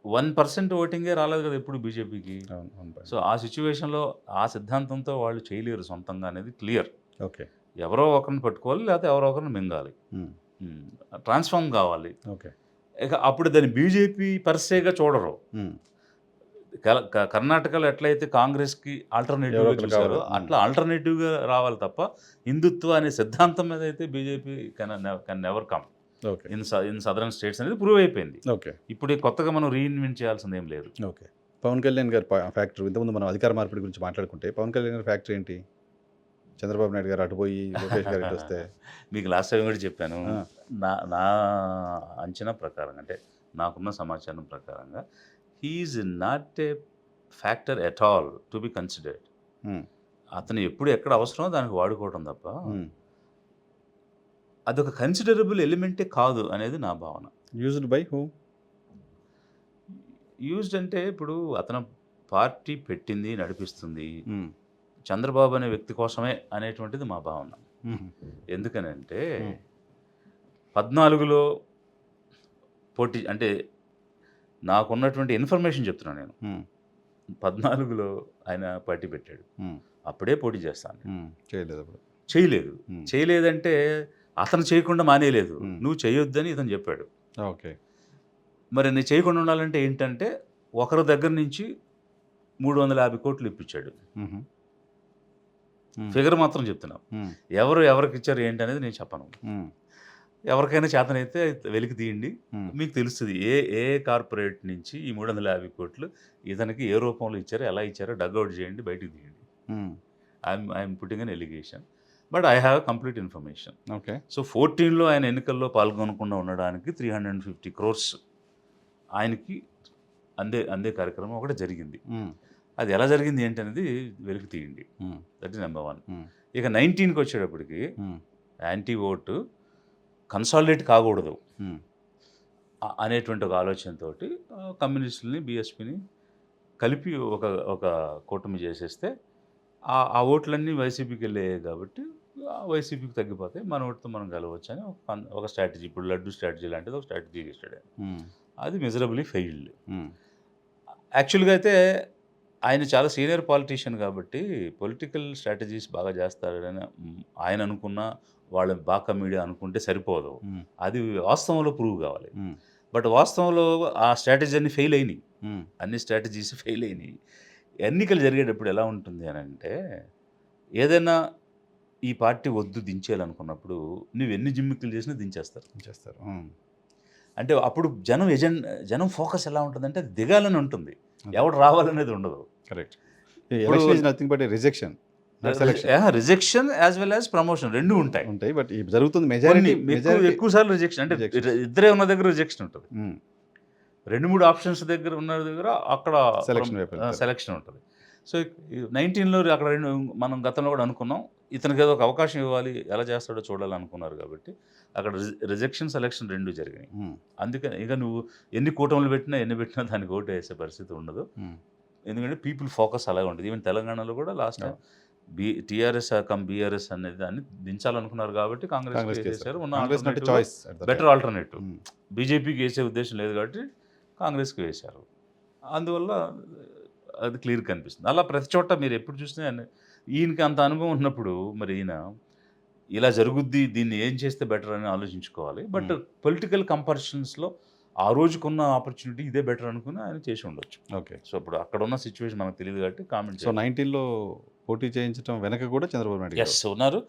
1% ఓటింగే రాలేదు కదా ఎప్పుడు బీజేపీకి. సో ఆ సిచ్యువేషన్లో ఆ సిద్ధాంతంతో వాళ్ళు చేయలేరు సొంతంగా అనేది క్లియర్. ఓకే. ఎవరో ఒకరిని పట్టుకోవాలి, లేకపోతే ఎవరో ఒకరిని మింగాలి, ట్రాన్స్ఫార్మ్ కావాలి. ఓకే. ఇక అప్పుడు దాన్ని బీజేపీ పర్సేగా చూడరు. కర్ణాటకలో ఎట్లయితే కాంగ్రెస్కి ఆల్టర్నేటివ్గా చూసారో అట్లా ఆల్టర్నేటివ్గా రావాలి తప్ప హిందుత్వ అనే సిద్ధాంతం మీద అయితే BJP can never come in southern states అనేది ప్రూవ్ అయిపోయింది. ఓకే. ఇప్పుడు కొత్తగా మనం రీఇన్వెంట్ చేయాల్సింది ఏం లేదు. ఓకే. పవన్ కళ్యాణ్ గారి ఫ్యాక్టరీ, ఇంతకుముందు మనం అధికార మార్పిడి గురించి మాట్లాడుకుంటే పవన్ కళ్యాణ్ గారి ఫ్యాక్టరీ ఏంటి? చంద్రబాబు నాయుడు గారు అటుపోయి లోకేష్ గారు ఇటు వస్తే మీకు లాస్ట్ టైం కూడా చెప్పాను, నా అంచనా ప్రకారం, అంటే నాకున్న సమాచారం ప్రకారంగా he is not a factor at all to be considered. అతను ఎప్పుడు ఎక్కడ అవసరమో దానికి వాడుకోవడం తప్ప అదొక కన్సిడరబుల్ ఎలిమెంటే కాదు అనేది నా భావన. Used by who? యూజ్డ్ అంటే ఇప్పుడు అతను పార్టీ పెట్టింది, నడిపిస్తుంది చంద్రబాబు అనే వ్యక్తి కోసమే అనేటువంటిది మా భావన. ఎందుకనంటే 14లో పోటీ, అంటే నాకున్నటువంటి ఇన్ఫర్మేషన్ చెప్తున్నాను నేను, 14లో ఆయన పార్టీ పెట్టాడు, అప్పుడే పోటీ చేస్తాను. చేయలేదు. చేయలేదంటే అతను చేయకుండా మానేయలేదు, నువ్వు చేయొద్దని ఇతను చెప్పాడు. ఓకే. మరి నేను చేయకుండా ఉండాలంటే ఏంటంటే ఒకరి దగ్గర నుంచి 350 కోట్లు ఇప్పించాడు. ఫిగర్ మాత్రం చెప్తున్నాం, ఎవరికి ఇచ్చారు ఏంటి అనేది నేను చెప్పను. ఎవరికైనా చేతనైతే వెలికి తీయండి, మీకు తెలుస్తుంది ఏ కార్పొరేట్ నుంచి ఈ 350 కోట్లు ఇతనికి ఏ రూపంలో ఇచ్చారో, ఎలా ఇచ్చారో డగ్అవుట్ చేయండి, బయటికి తీయండి. I'm putting an allegation, but I have complete information. Okay. So 14లో ఆయన ఎన్నికల్లో పాల్గొనకుండా ఉండడానికి 350 crores ఆయనకి అందే కార్యక్రమం ఒకటి జరిగింది. అది ఎలా జరిగింది ఏంటనేది వెలికి తీయండి, దట్ ఈస్ నెంబర్ 1. ఇక 19కి వచ్చేటప్పటికి యాంటీ ఓటు కన్సాలిడేట్ కాకూడదు అనేటువంటి ఒక ఆలోచనతో కమ్యూనిస్టులని, బీఎస్పీని కలిపి ఒక కూటమి చేసేస్తే ఆ ఓట్లన్నీ వైసీపీకి వెళ్ళాయి కాబట్టి వైసీపీకి తగ్గిపోతాయి, మన ఓటుతో మనం గెలవచ్చు అని ఒక స్ట్రాటజీ, ఇప్పుడు లడ్డు స్ట్రాటజీ లాంటిది ఒక స్ట్రాటజీ చేశాడు. అది మిజరబుల్లీ ఫెయిల్డ్. యాక్చువల్గా అయితే ఆయన చాలా సీనియర్ పాలిటీషియన్ కాబట్టి పొలిటికల్ స్ట్రాటజీస్ బాగా చేస్తారని ఆయన అనుకున్న, వాళ్ళ బాకా మీడియా అనుకుంటే సరిపోదు, అది వాస్తవంలో ప్రూవ్ కావాలి. బట్ వాస్తవంలో ఆ స్ట్రాటజీ అన్ని ఫెయిల్ అయినాయి, అన్ని స్ట్రాటజీస్ ఫెయిల్ అయినాయి. ఎన్నికలు జరిగేటప్పుడు ఎలా ఉంటుంది అని అంటే, ఏదైనా ఈ పార్టీ వద్దు దించేయాలనుకున్నప్పుడు నువ్వు ఎన్ని జిమ్మిక్కులు చేసినా దించేస్తారు. అంటే అప్పుడు జనం ఫోకస్ ఎలా ఉంటుందంటే దిగాలని ఉంటుంది, ఎవడు రావాలనేది ఉండదు. Correct. Nothing but rejection, rejection as well as promotion రెండు ఉంటాయి. బట్ జరుగుతుంది మెజారిటీ ఎక్కువ సార్లు రిజెక్షన్, అంటే ఇద్దరే ఉన్న దగ్గర రిజెక్షన్ ఉంటుంది, 2-3 ఆప్షన్స్ దగ్గర ఉన్న దగ్గర అక్కడ సెలెక్షన్ ఉంటుంది. సో 19లో అక్కడ మనం గతంలో కూడా అనుకున్నాం, ఇతనికి ఏదో ఒక అవకాశం ఇవ్వాలి, ఎలా చేస్తాడో చూడాలనుకున్నారు కాబట్టి అక్కడ రిజెక్షన్, సెలెక్షన్ రెండు జరిగినాయి. అందుకని ఇక నువ్వు ఎన్ని కూటములు పెట్టినా దానికి ఓటు వేసే పరిస్థితి ఉండదు, ఎందుకంటే పీపుల్ ఫోకస్ అలాగే ఉంటుంది. ఈవెన్ తెలంగాణలో కూడా లాస్ట్ టైం టీఆర్ఎస్ బీఆర్ఎస్ అనేది దాన్ని దించాలనుకున్నారు కాబట్టి కాంగ్రెస్ వేసేసారు, బెటర్ ఆల్టర్నేటివ్. బీజేపీకి వేసే ఉద్దేశం లేదు కాబట్టి కాంగ్రెస్కి వేశారు, అందువల్ల అది క్లియర్ కనిపిస్తుంది. అలా ప్రతి చోట మీరు ఎప్పుడు చూసినా ఈయనకి అంత అనుభవం ఉన్నప్పుడు మరి ఈయన ఇలా జరుగుద్ది, దీన్ని ఏం చేస్తే బెటర్ అని ఆలోచించుకోవాలి. బట్ పొలిటికల్ కంపారిజన్స్లో ఆ రోజుకున్న ఆపర్చునిటీ ఇదే బెటర్ అనుకుని ఆయన చేసి ఉండొచ్చు. ఓకే. సో ఇప్పుడు అక్కడ ఉన్న సిచ్యువేషన్ మనకు తెలియదు కాబట్టి కామెంట్ సో 19లో పోటీ చేయించడం వెనక కూడా చంద్రబాబు నాయుడు గారు. ఎస్ ఉన్నారు.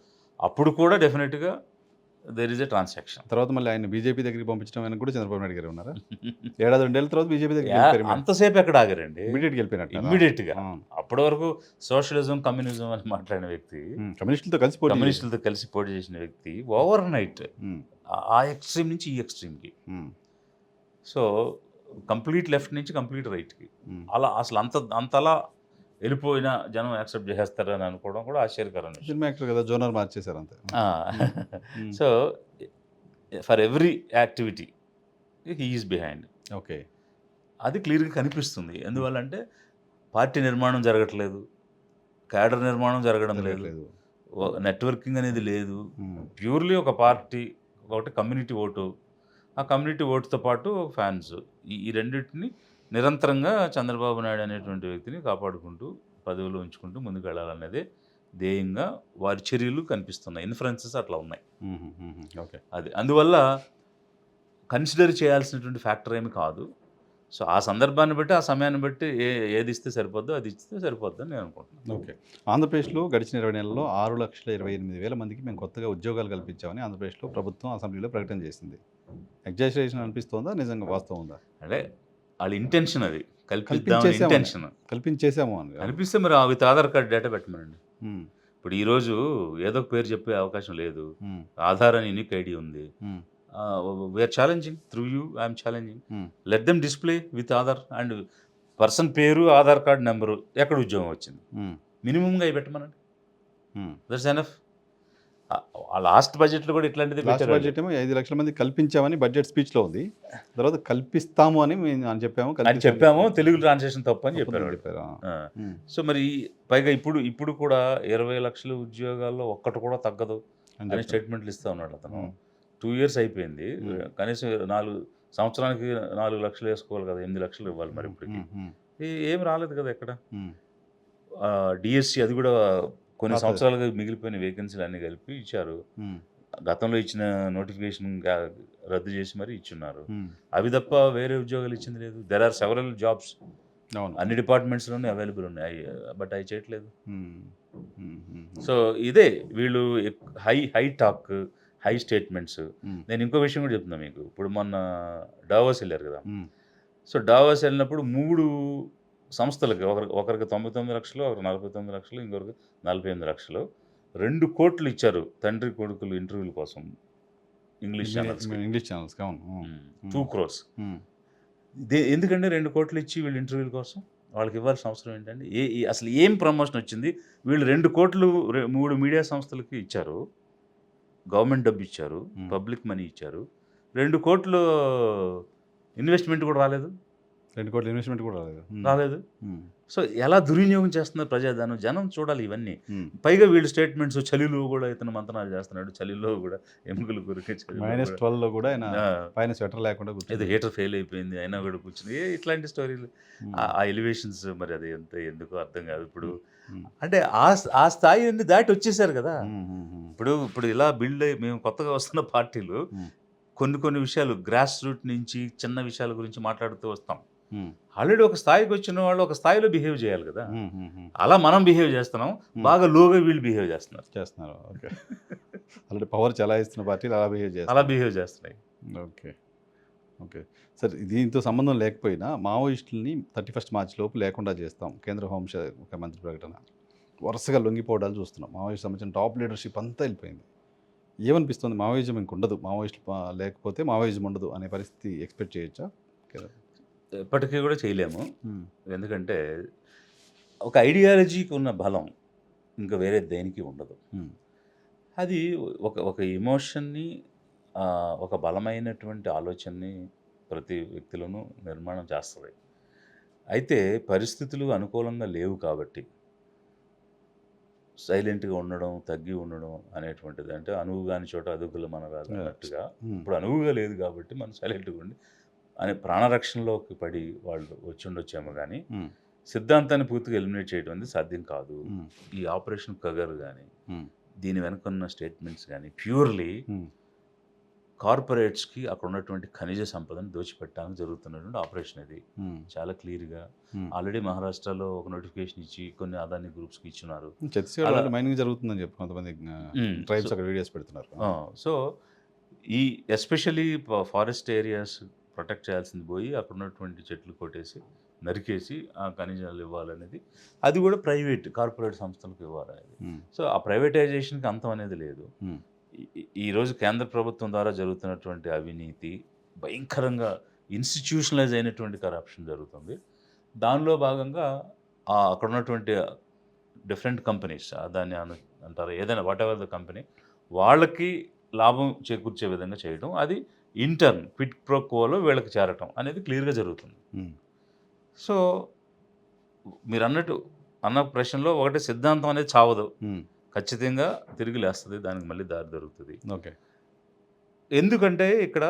అప్పుడు కూడా డెఫినెట్గా దెర్ ఇస్ ఎ ట్రాన్సాక్షన్. తర్వాత మళ్ళీ ఆయన బీజేపీ దగ్గరికి పంపించడం వెనక కూడా చంద్రబాబు నాయుడు గారు ఉన్నారా? ఏడాది 2 ఏళ్ల తర్వాత బీజేపీ దగ్గరికి వెళ్ళిపోయారు. అంతసేపు ఎక్కడ ఆగరండి, ఇమ్మీడియట్గా వెళ్ళిపోయినట్టు. ఇమ్మీడియట్గా. అప్పటి వరకు సోషలిజం కమ్యూనిజం అని మాట్లాడిన వ్యక్తి, కమ్యూనిస్టులతో కలిసి పోటీ కమ్యూనిస్టులతో కలిసి పోటీ చేసిన వ్యక్తి ఓవర్ నైట్ ఆ ఎక్స్ట్రీమ్ నుంచి ఈ ఎక్స్ట్రీమ్కి, సో కంప్లీట్ లెఫ్ట్ నుంచి కంప్లీట్ రైట్కి, అలా అసలు అంతలా వెళ్ళిపోయిన జనం యాక్సెప్ట్ చేసేస్తారని అనుకోవడం కూడా ఆశ్చర్యకరం. సినిమా యాక్టర్ కదా, జోనర్ మార్చేశారు అంతే. So for every activity he is behind. Okay. అది క్లియర్గా కనిపిస్తుంది. ఎందువల్లంటే పార్టీ నిర్మాణం జరగట్లేదు, క్యాడర్ నిర్మాణం జరగడం లేదు, నెట్వర్కింగ్ అనేది లేదు. ప్యూర్లీ ఒక పార్టీ, ఒకటి కమ్యూనిటీ ఓటు, ఆ కమ్యూనిటీ ఓటుతో పాటు ఫ్యాన్స్, ఈ రెండింటిని నిరంతరంగా చంద్రబాబు నాయుడు అనేటువంటి వ్యక్తిని కాపాడుకుంటూ పదవిలో ఉంచుకుంటూ ముందుకు వెళ్ళాలనేదే ధ్యేయంగా వారి చర్యలు కనిపిస్తున్నాయి. ఇన్ఫ్లుయెన్సెస్ అట్లా ఉన్నాయి. ఓకే. అది అందువల్ల కన్సిడర్ చేయాల్సినటువంటి ఫ్యాక్టర్ ఏమి కాదు. సో ఆ సందర్భాన్ని బట్టి, ఆ సమయాన్ని బట్టి ఏది ఇస్తే సరిపోద్దో అది ఇస్తే సరిపోద్దని నేను అనుకుంటున్నాను. ఓకే. ఆంధ్రప్రదేశ్లో గడిచిన 20 నెలల్లో 6,28,000 మందికి మేము కొత్తగా ఉద్యోగాలు కల్పించామని ఆంధ్రప్రదేశ్లో ప్రభుత్వం అసెంబ్లీలో ప్రకటన చేసింది. ఎగ్జాజరేషన్ అనిపిస్తోందా, నిజంగా వాస్తవం ఉందా? అంటే వాళ్ళ ఇంటెన్షన్ అది, కల్పించేసాము ఇంటెన్షన్. కల్పించేసాము అని అనిపిస్తే మరి విత్ ఆధార్ కార్డ్ డేటా పెట్టమనండి. ఇప్పుడు ఈరోజు ఏదో ఒక పేరు చెప్పే అవకాశం లేదు, ఆధార్ అని యూనిక్ ఐడి ఉంది. We are challenging through you, I'm challenging, let them display with Aadhaar and person పేరు, ఆధార్ కార్డ్ నెంబరు, ఎక్కడ ఉద్యోగం వచ్చింది, మినిమంగా అవి పెట్టమనండి. That's enough. ఆ లాస్ట్ బడ్జెట్లో కూడా ఇట్లాంటిది లాస్ట్ బడ్జెట్ ఏమో 5 లక్షల మంది కల్పించామని బడ్జెట్ స్పీచ్లో ఉంది. తర్వాత కల్పిస్తాము అని మేము చెప్పాము, తెలుగు ట్రాన్స్లేషన్ తప్పు అని చెప్పారు. సో మరి పైగా ఇప్పుడు కూడా 20 లక్షల ఉద్యోగాల్లో ఒక్కటి కూడా తగ్గదు అని స్టేట్మెంట్లు ఇస్తా ఉన్నాడు అతను. 2 years అయిపోయింది, కనీసం 4 సంవత్సరానికి 4 లక్షలు వేసుకోవాలి కదా, 8 లక్షలు ఇవ్వాలి. మరి ఇప్పటికి ఏం రాలేదు కదా ఎక్కడ. డిఎస్సి అది కూడా కొన్ని సంవత్సరాలుగా మిగిలిపోయిన వేకెన్సీలు అన్నీ కలిపి ఇచ్చారు. గతంలో ఇచ్చిన నోటిఫికేషన్ రద్దు చేసి మరి ఇచ్చున్నారు. అవి తప్ప వేరే ఉద్యోగాలు ఇచ్చింది లేదు. దెర్ ఆర్ సెవరల్ జాబ్స్ అన్ని డిపార్ట్మెంట్స్లోనే అవైలబుల్ ఉన్నాయి, బట్ అవి చేయట్లేదు. సో ఇదే వీళ్ళు హై టాక్, హై స్టేట్మెంట్స్. నేను ఇంకో విషయం కూడా చెప్తున్నా మీకు. ఇప్పుడు మొన్న డావోస్ వెళ్ళారు కదా, సో డావోస్ వెళ్ళినప్పుడు 3 సంస్థలకి, ఒకరికి 99 లక్షలు, ఒకరికి 49 లక్షలు, ఇంకొకరికి 48 లక్షలు, 2 కోట్లు ఇచ్చారు తండ్రి కొడుకులు ఇంటర్వ్యూల కోసం ఇంగ్లీష్ ఛానల్స్. 2 crores. ఎందుకంటే 2 కోట్లు ఇచ్చి వీళ్ళు ఇంటర్వ్యూల కోసం వాళ్ళకి ఇవ్వాల్సిన అవసరం ఏంటండి? అసలు ఏం ప్రమోషన్ వచ్చింది? వీళ్ళు 2 కోట్లు 3 మీడియా సంస్థలకి ఇచ్చారు, గవర్నమెంట్ డబ్బు ఇచ్చారు, పబ్లిక్ మనీ ఇచ్చారు, 2 కోట్లు ఇన్వెస్ట్మెంట్ కూడా రాలేదు. 2 కోట్ల ఇన్వెస్ట్మెంట్ కూడా రాలేదు. సో ఎలా దుర్వినియోగం చేస్తున్నారు ప్రజాధనం, జనం చూడాలి ఇవన్నీ. పైగా వీళ్ళు స్టేట్మెంట్స్, చలిలో కూడా ఇతను మంతనాలు చేస్తున్నాడు, చలిలో కూడా ఎముకలు కొరికే, -12లో కూడా పైన స్వెటర్ లేకుండా ఏదో హీటర్ ఫెయిల్ అయిపోయింది అయినా కూడా కూర్చుని ఇట్లాంటి స్టోరీలు, ఆ ఎలివేషన్స్. మరి అది ఎంత ఎందుకో అర్థం కాదు. ఇప్పుడు అంటే ఆ స్థాయిని దాటి వచ్చేసారు కదా. ఇప్పుడు ఇలా బిల్డ్ అయ్యి మేము కొత్తగా వస్తున్న పార్టీలు కొన్ని విషయాలు గ్రాస్ రూట్ నుంచి చిన్న విషయాల గురించి మాట్లాడుతూ వస్తాం. ఆల్రెడీ ఒక స్థాయికి వచ్చిన వాళ్ళు ఒక స్థాయిలో బిహేవ్ చేయాలి కదా. అలా మనం బిహేవ్ చేస్తున్నాం, బాగా లోగా వీళ్ళు బిహేవ్ చేస్తున్నారు. ఓకే. ఆల్రెడీ పవర్ చలాయిస్తున్న పార్టీలు అలా బిహేవ్ చేస్తున్నాయి. ఓకే. ఓకే సార్, దీంతో సంబంధం లేకపోయినా మావోయిస్టులని 31 మార్చి లోపు లేకుండా చేస్తాం, కేంద్ర హోంశాఖ మంత్రి ప్రకటన. వరుసగా లొంగిపోవడాలు చూస్తున్నాం. మావోయిస్ట్ సంబంధించిన టాప్ లీడర్షిప్ అంతా వెళ్ళిపోయింది. ఏమనిపిస్తుంది? మావోయిజం ఇంక ఉండదు, మావోయిస్టులు లేకపోతే మావోయిజం ఉండదు అనే పరిస్థితి ఎక్స్పెక్ట్ చేయొచ్చా? ఎప్పటికీ కూడా చేయలేము. ఎందుకంటే ఒక ఐడియాలజీకి ఉన్న బలం ఇంకా వేరే దేనికి ఉండదు. అది ఒక ఎమోషన్ని, ఒక బలమైనటువంటి ఆలోచనని ప్రతి వ్యక్తిలోనూ నిర్మాణం చేస్తుంది. అయితే పరిస్థితులు అనుకూలంగా లేవు కాబట్టి సైలెంట్గా ఉండడం, తగ్గి ఉండడం అనేటువంటిది, అంటే అనువు కాని చోట అదుగులు మనరాదు అన్నట్టుగా, ఇప్పుడు అనువుగా లేదు కాబట్టి మనం సైలెంట్గా ఉండి అనే ప్రాణరక్షణలోకి పడి వాళ్ళు వచ్చి ఉండొచ్చేమో. కానీ సిద్ధాంతాన్ని పూర్తిగా ఎలిమినేట్ చేయడం అనేది సాధ్యం కాదు. ఈ ఆపరేషన్ కగర్ కానీ దీని వెనుకున్న స్టేట్మెంట్స్ కానీ ప్యూర్లీ కార్పొరేట్స్కి అక్కడ ఉన్నటువంటి ఖనిజ సంపదను దోచిపెట్టడానికి జరుగుతున్నటువంటి ఆపరేషన్ ఇది. ఉమ్, చాలా క్లియర్గా ఉమ్. ఆల్రెడీ మహారాష్ట్రలో ఒక నోటిఫికేషన్ ఇచ్చి కొన్ని అదాని గ్రూప్స్కి ఇచ్చున్నారు. ఛత్తీస్గఢ్ అలా- ఆల్రెడీ మైనింగ్ జరుగుతుందని చెప్పి కొంతమంది ట్రైబ్స్ సో అక్కడ వీడియోస్ పెడుతున్నారు. సో ఈ ఎస్పెషలీ ఫారెస్ట్ ఏరియాస్ ప్రొటెక్ట్ చేయాల్సింది పోయి అక్కడ ఉన్నటువంటి చెట్లు కొట్టేసి నరికేసి ఆ ఖనిజాలు ఇవ్వాలనేది, అది కూడా ప్రైవేట్ కార్పొరేట్ సంస్థలకు ఇవ్వాలి అది. ఉమ్, సో ఆ ప్రైవేటైజేషన్కి అంతం అనేది లేదు. ఉమ్, ఈరోజు కేంద్ర ప్రభుత్వం ద్వారా జరుగుతున్నటువంటి అవినీతి భయంకరంగా ఇన్స్టిట్యూషనలైజ్ అయినటువంటి కరప్షన్ జరుగుతుంది. దానిలో భాగంగా అక్కడ ఉన్నటువంటి డిఫరెంట్ కంపెనీస్ దాన్ని అంటారు ఏదైనా వాట్ ఎవర్ ద కంపెనీ, వాళ్ళకి లాభం చేకూర్చే విధంగా చేయడం, అది ఇంటర్న్ క్విడ్ ప్రో కోలో వీళ్ళకి చేరటం అనేది క్లియర్గా జరుగుతుంది. ఉమ్, సో మీరు అన్నట్టు అన్న ప్రశ్నలో ఒకటి సిద్ధాంతం అనేది చావదు, ఉమ్. ఖచ్చితంగా తిరిగి లేస్తుంది, దానికి మళ్ళీ దారి దొరుకుతుంది. ఓకే. ఎందుకంటే ఇక్కడ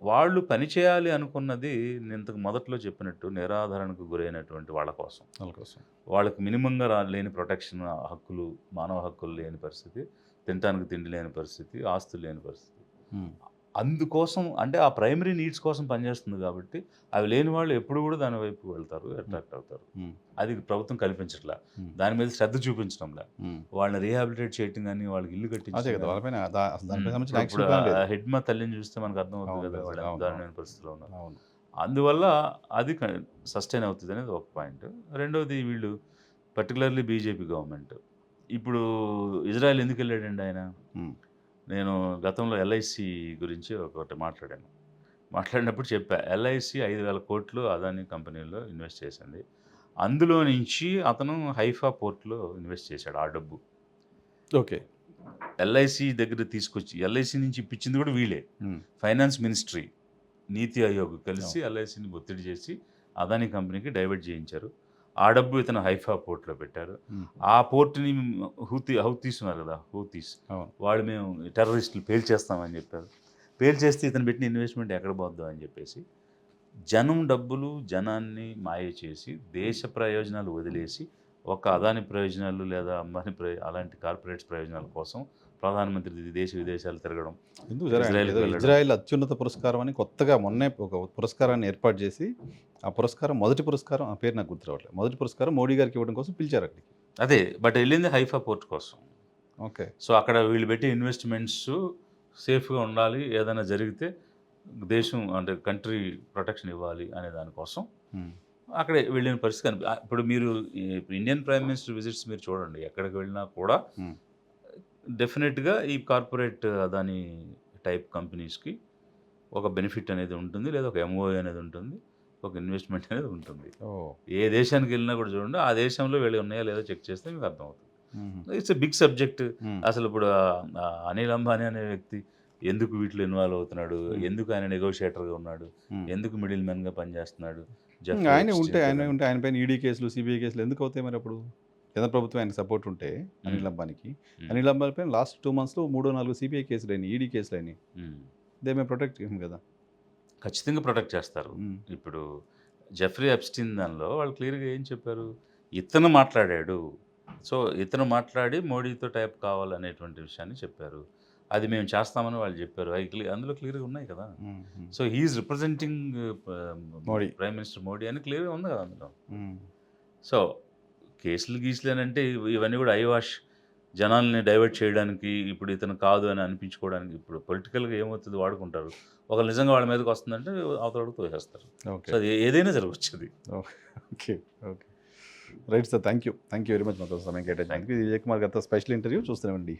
వాళ్ళు పని చేయాలి అనుకున్నది నేను ఇంతకు మొదట్లో చెప్పినట్టు నిరాధరణకు గురైనటువంటి వాళ్ళ కోసం, వాళ్ళ కోసం. వాళ్ళకి మినిమంగా లేని ప్రొటెక్షన్ హక్కులు, మానవ హక్కులు లేని పరిస్థితి, తినడానికి తిండి లేని పరిస్థితి, ఆస్తులు లేని పరిస్థితి. ఉమ్, అందుకోసం అంటే ఆ ప్రైమరీ నీడ్స్ కోసం పనిచేస్తుంది కాబట్టి అవి లేని వాళ్ళు ఎప్పుడు కూడా దాని వైపు వెళ్తారు, అట్రాక్ట్ అవుతారు. ఉమ్, అది ప్రభుత్వం కల్పించట్లా, ఉమ్, దాని మీద శ్రద్ధ చూపించడంలా, ఉమ్. వాళ్ళని రీహాబిలిటేట్ చేయటం కానీ వాళ్ళకి ఇల్లు అదే కట్టించడం కదా, కానీ. వాళ్ళపైన దానిపై సంబంధించిన ఇప్పుడు యాక్షన్ ప్లాన్ లేదు. హెడ్మా తల్లిని చూస్తే మనకు అర్థమవుతుంది అవును, కదా అవును, వాళ్ళు ఎంత అవును. దారుణమైన పరిస్థితిలో ఉన్నారు. అవును. అందువల్ల అది సస్టైన్ అవుతుంది అనేది ఒక పాయింట్. రెండోది వీళ్ళు పర్టికులర్లీ బీజేపీ గవర్నమెంట్ ఇప్పుడు ఇజ్రాయెల్ ఎందుకు వెళ్ళాడండి ఆయన? ఉమ్, నేను గతంలో ఎల్ఐసి గురించి ఒకటి మాట్లాడినప్పుడు చెప్పా, ఎల్ఐసి 5,000 కోట్లు అదాని కంపెనీలో ఇన్వెస్ట్ చేసింది, అందులో నుంచి అతను హైఫా పోర్ట్లో ఇన్వెస్ట్ చేశాడు ఆ డబ్బు. ఓకే. ఎల్ఐసి దగ్గర తీసుకొచ్చి ఎల్ఐసి నుంచి ఇప్పించింది కూడా వీళ్ళే. ఉమ్, ఫైనాన్స్ మినిస్ట్రీ, నీతి ఆయోగ్ కలిసి ఎల్ఐసిని ఒత్తిడి చేసి అదాని కంపెనీకి డైవర్ట్ చేయించారు. ఆ డబ్బు ఇతను హైఫా పోర్ట్లో పెట్టారు. ఉమ్, ఆ పోర్ట్ని హౌతీస్ ఉన్నారు కదా, హౌతీస్ అవును. వాళ్ళు మేము టెర్రరిస్టులు పేల్చేస్తామని చెప్పారు. పేల్చేస్తే ఇతను పెట్టిన ఇన్వెస్ట్మెంట్ ఎక్కడ పోద్దాం అని చెప్పేసి జనం డబ్బులు జనాన్ని మాయ చేసి దేశ ప్రయోజనాలు వదిలేసి ఒక అదాని ప్రయోజనాలు లేదా అంబానీ అలాంటి కార్పొరేట్స్ ప్రయోజనాల కోసం ప్రధానమంత్రి దేశ విదేశాలు తిరగడం, ఎందుకు జరగదు? ఇజ్రాయెల్కి ఏదో వెళ్ళడం. ఇజ్రాయెల్ అత్యున్నత పురస్కారం అని కొత్తగా మొన్నే ఒక పురస్కారాన్ని ఏర్పాటు చేసి, ఆ పురస్కారం మొదటి పురస్కారం, ఆ పేరు నాకు గుర్తు రావట్లేదు, మొదటి పురస్కారం మోడీ గారికి ఇవ్వడం కోసం పిలిచారు అక్కడికి. అదే బట్ వెళ్ళింది హైఫా పోర్ట్ కోసం. ఓకే. సో అక్కడ వీళ్ళు పెట్టే ఇన్వెస్ట్మెంట్స్ సేఫ్గా ఉండాలి, ఏదైనా జరిగితే దేశం అంటే కంట్రీ ప్రొటెక్షన్ ఇవ్వాలి అనే దానికోసం ఉమ్, అక్కడే వెళ్ళిన పరిస్థితి ఇప్పుడు మీరు ఇండియన్ ప్రైమ్ మినిస్టర్ విజిట్స్ మీరు చూడండి, ఎక్కడికి వెళ్ళినా కూడా ఉమ్, డెఫినెట్గా ఈ కార్పొరేట్ అదాని టైప్ కంపెనీస్కి ఒక బెనిఫిట్ అనేది ఉంటుంది, లేదా ఒక ఎంఓఏ అనేది ఉంటుంది, ఒక ఇన్వెస్ట్మెంట్ అనేది ఉంటుంది. ఓ, ఏ దేశానికి వెళ్ళినా కూడా చూడండి, ఆ దేశంలో వీళ్ళు ఉన్నాయా లేదా చెక్ చేస్తే మీకు అర్థమవుతుంది. ఉమ్, ఇట్స్ ఎ బిగ్ సబ్జెక్ట్. ఉమ్, అసలు ఇప్పుడు అనిల్ అంబానీ అనే వ్యక్తి ఎందుకు వీటిలో ఇన్వాల్వ్ అవుతున్నాడు, ఎందుకు ఆయన నెగోషియేటర్గా ఉన్నాడు, ఉమ్. ఎందుకు మిడిల్ మ్యాన్గా పనిచేస్తున్నాడు, ఆయన పైన ఈడీ కేసులు, సిబిఐ కేసులు ఎందుకు అవుతాయి మరి? అప్పుడు కేంద్ర ప్రభుత్వం ఆయనకి సపోర్ట్ ఉంటే అనిల్ అంబానీకి, అనిల్ అంబానీ పైన లాస్ట్ 2 monthsలో 3-4 సిబిఐ కేసులు అయినాయి, ఈడీ కేసులు అయినాయి. దే మే ప్రొటెక్ట్ హిమ్ కదా. ఖచ్చితంగా ప్రొటెక్ట్ చేస్తారు. ఉమ్, ఇప్పుడు జెఫ్రీ ఎప్స్టీన్ దానిలో వాళ్ళు క్లియర్గా ఏం చెప్పారు, ఇతను మాట్లాడాడు, సో ఇతను మాట్లాడి మోడీతో టైప్ కావాలనేటువంటి విషయాన్ని చెప్పారు, అది మేము చేస్తామని వాళ్ళు చెప్పారు. అవి అందులో క్లియర్గా ఉన్నాయి కదా. Um, um, so he's representing Modi. Prime minister Modi అని క్లియర్గా ఉంది కదా అందులో. ఉమ్, సో కేసులు గీసులు అని అంటే ఇవన్నీ కూడా ఐవాష్, జనాల్ని డైవర్ట్ చేయడానికి, ఇప్పుడు ఇతను కాదు అని అనిపించుకోవడానికి. ఇప్పుడు పొలిటికల్గా ఏమవుతుంది వాడుకుంటారు, ఒకరు నిజంగా వాళ్ళ మీదకి వస్తుందంటే అవతలకి తోసేస్తారు. ఓకే. సో అది ఏదైనా జరగచ్చు అది. Okay. Okay. Right sir, thank you very much. మాతో సమయం కేటాయించడానికి. ఇది విజయ్ కుమార్ గారితో స్పెషల్ ఇంటర్వ్యూ చూస్తున్నామండి.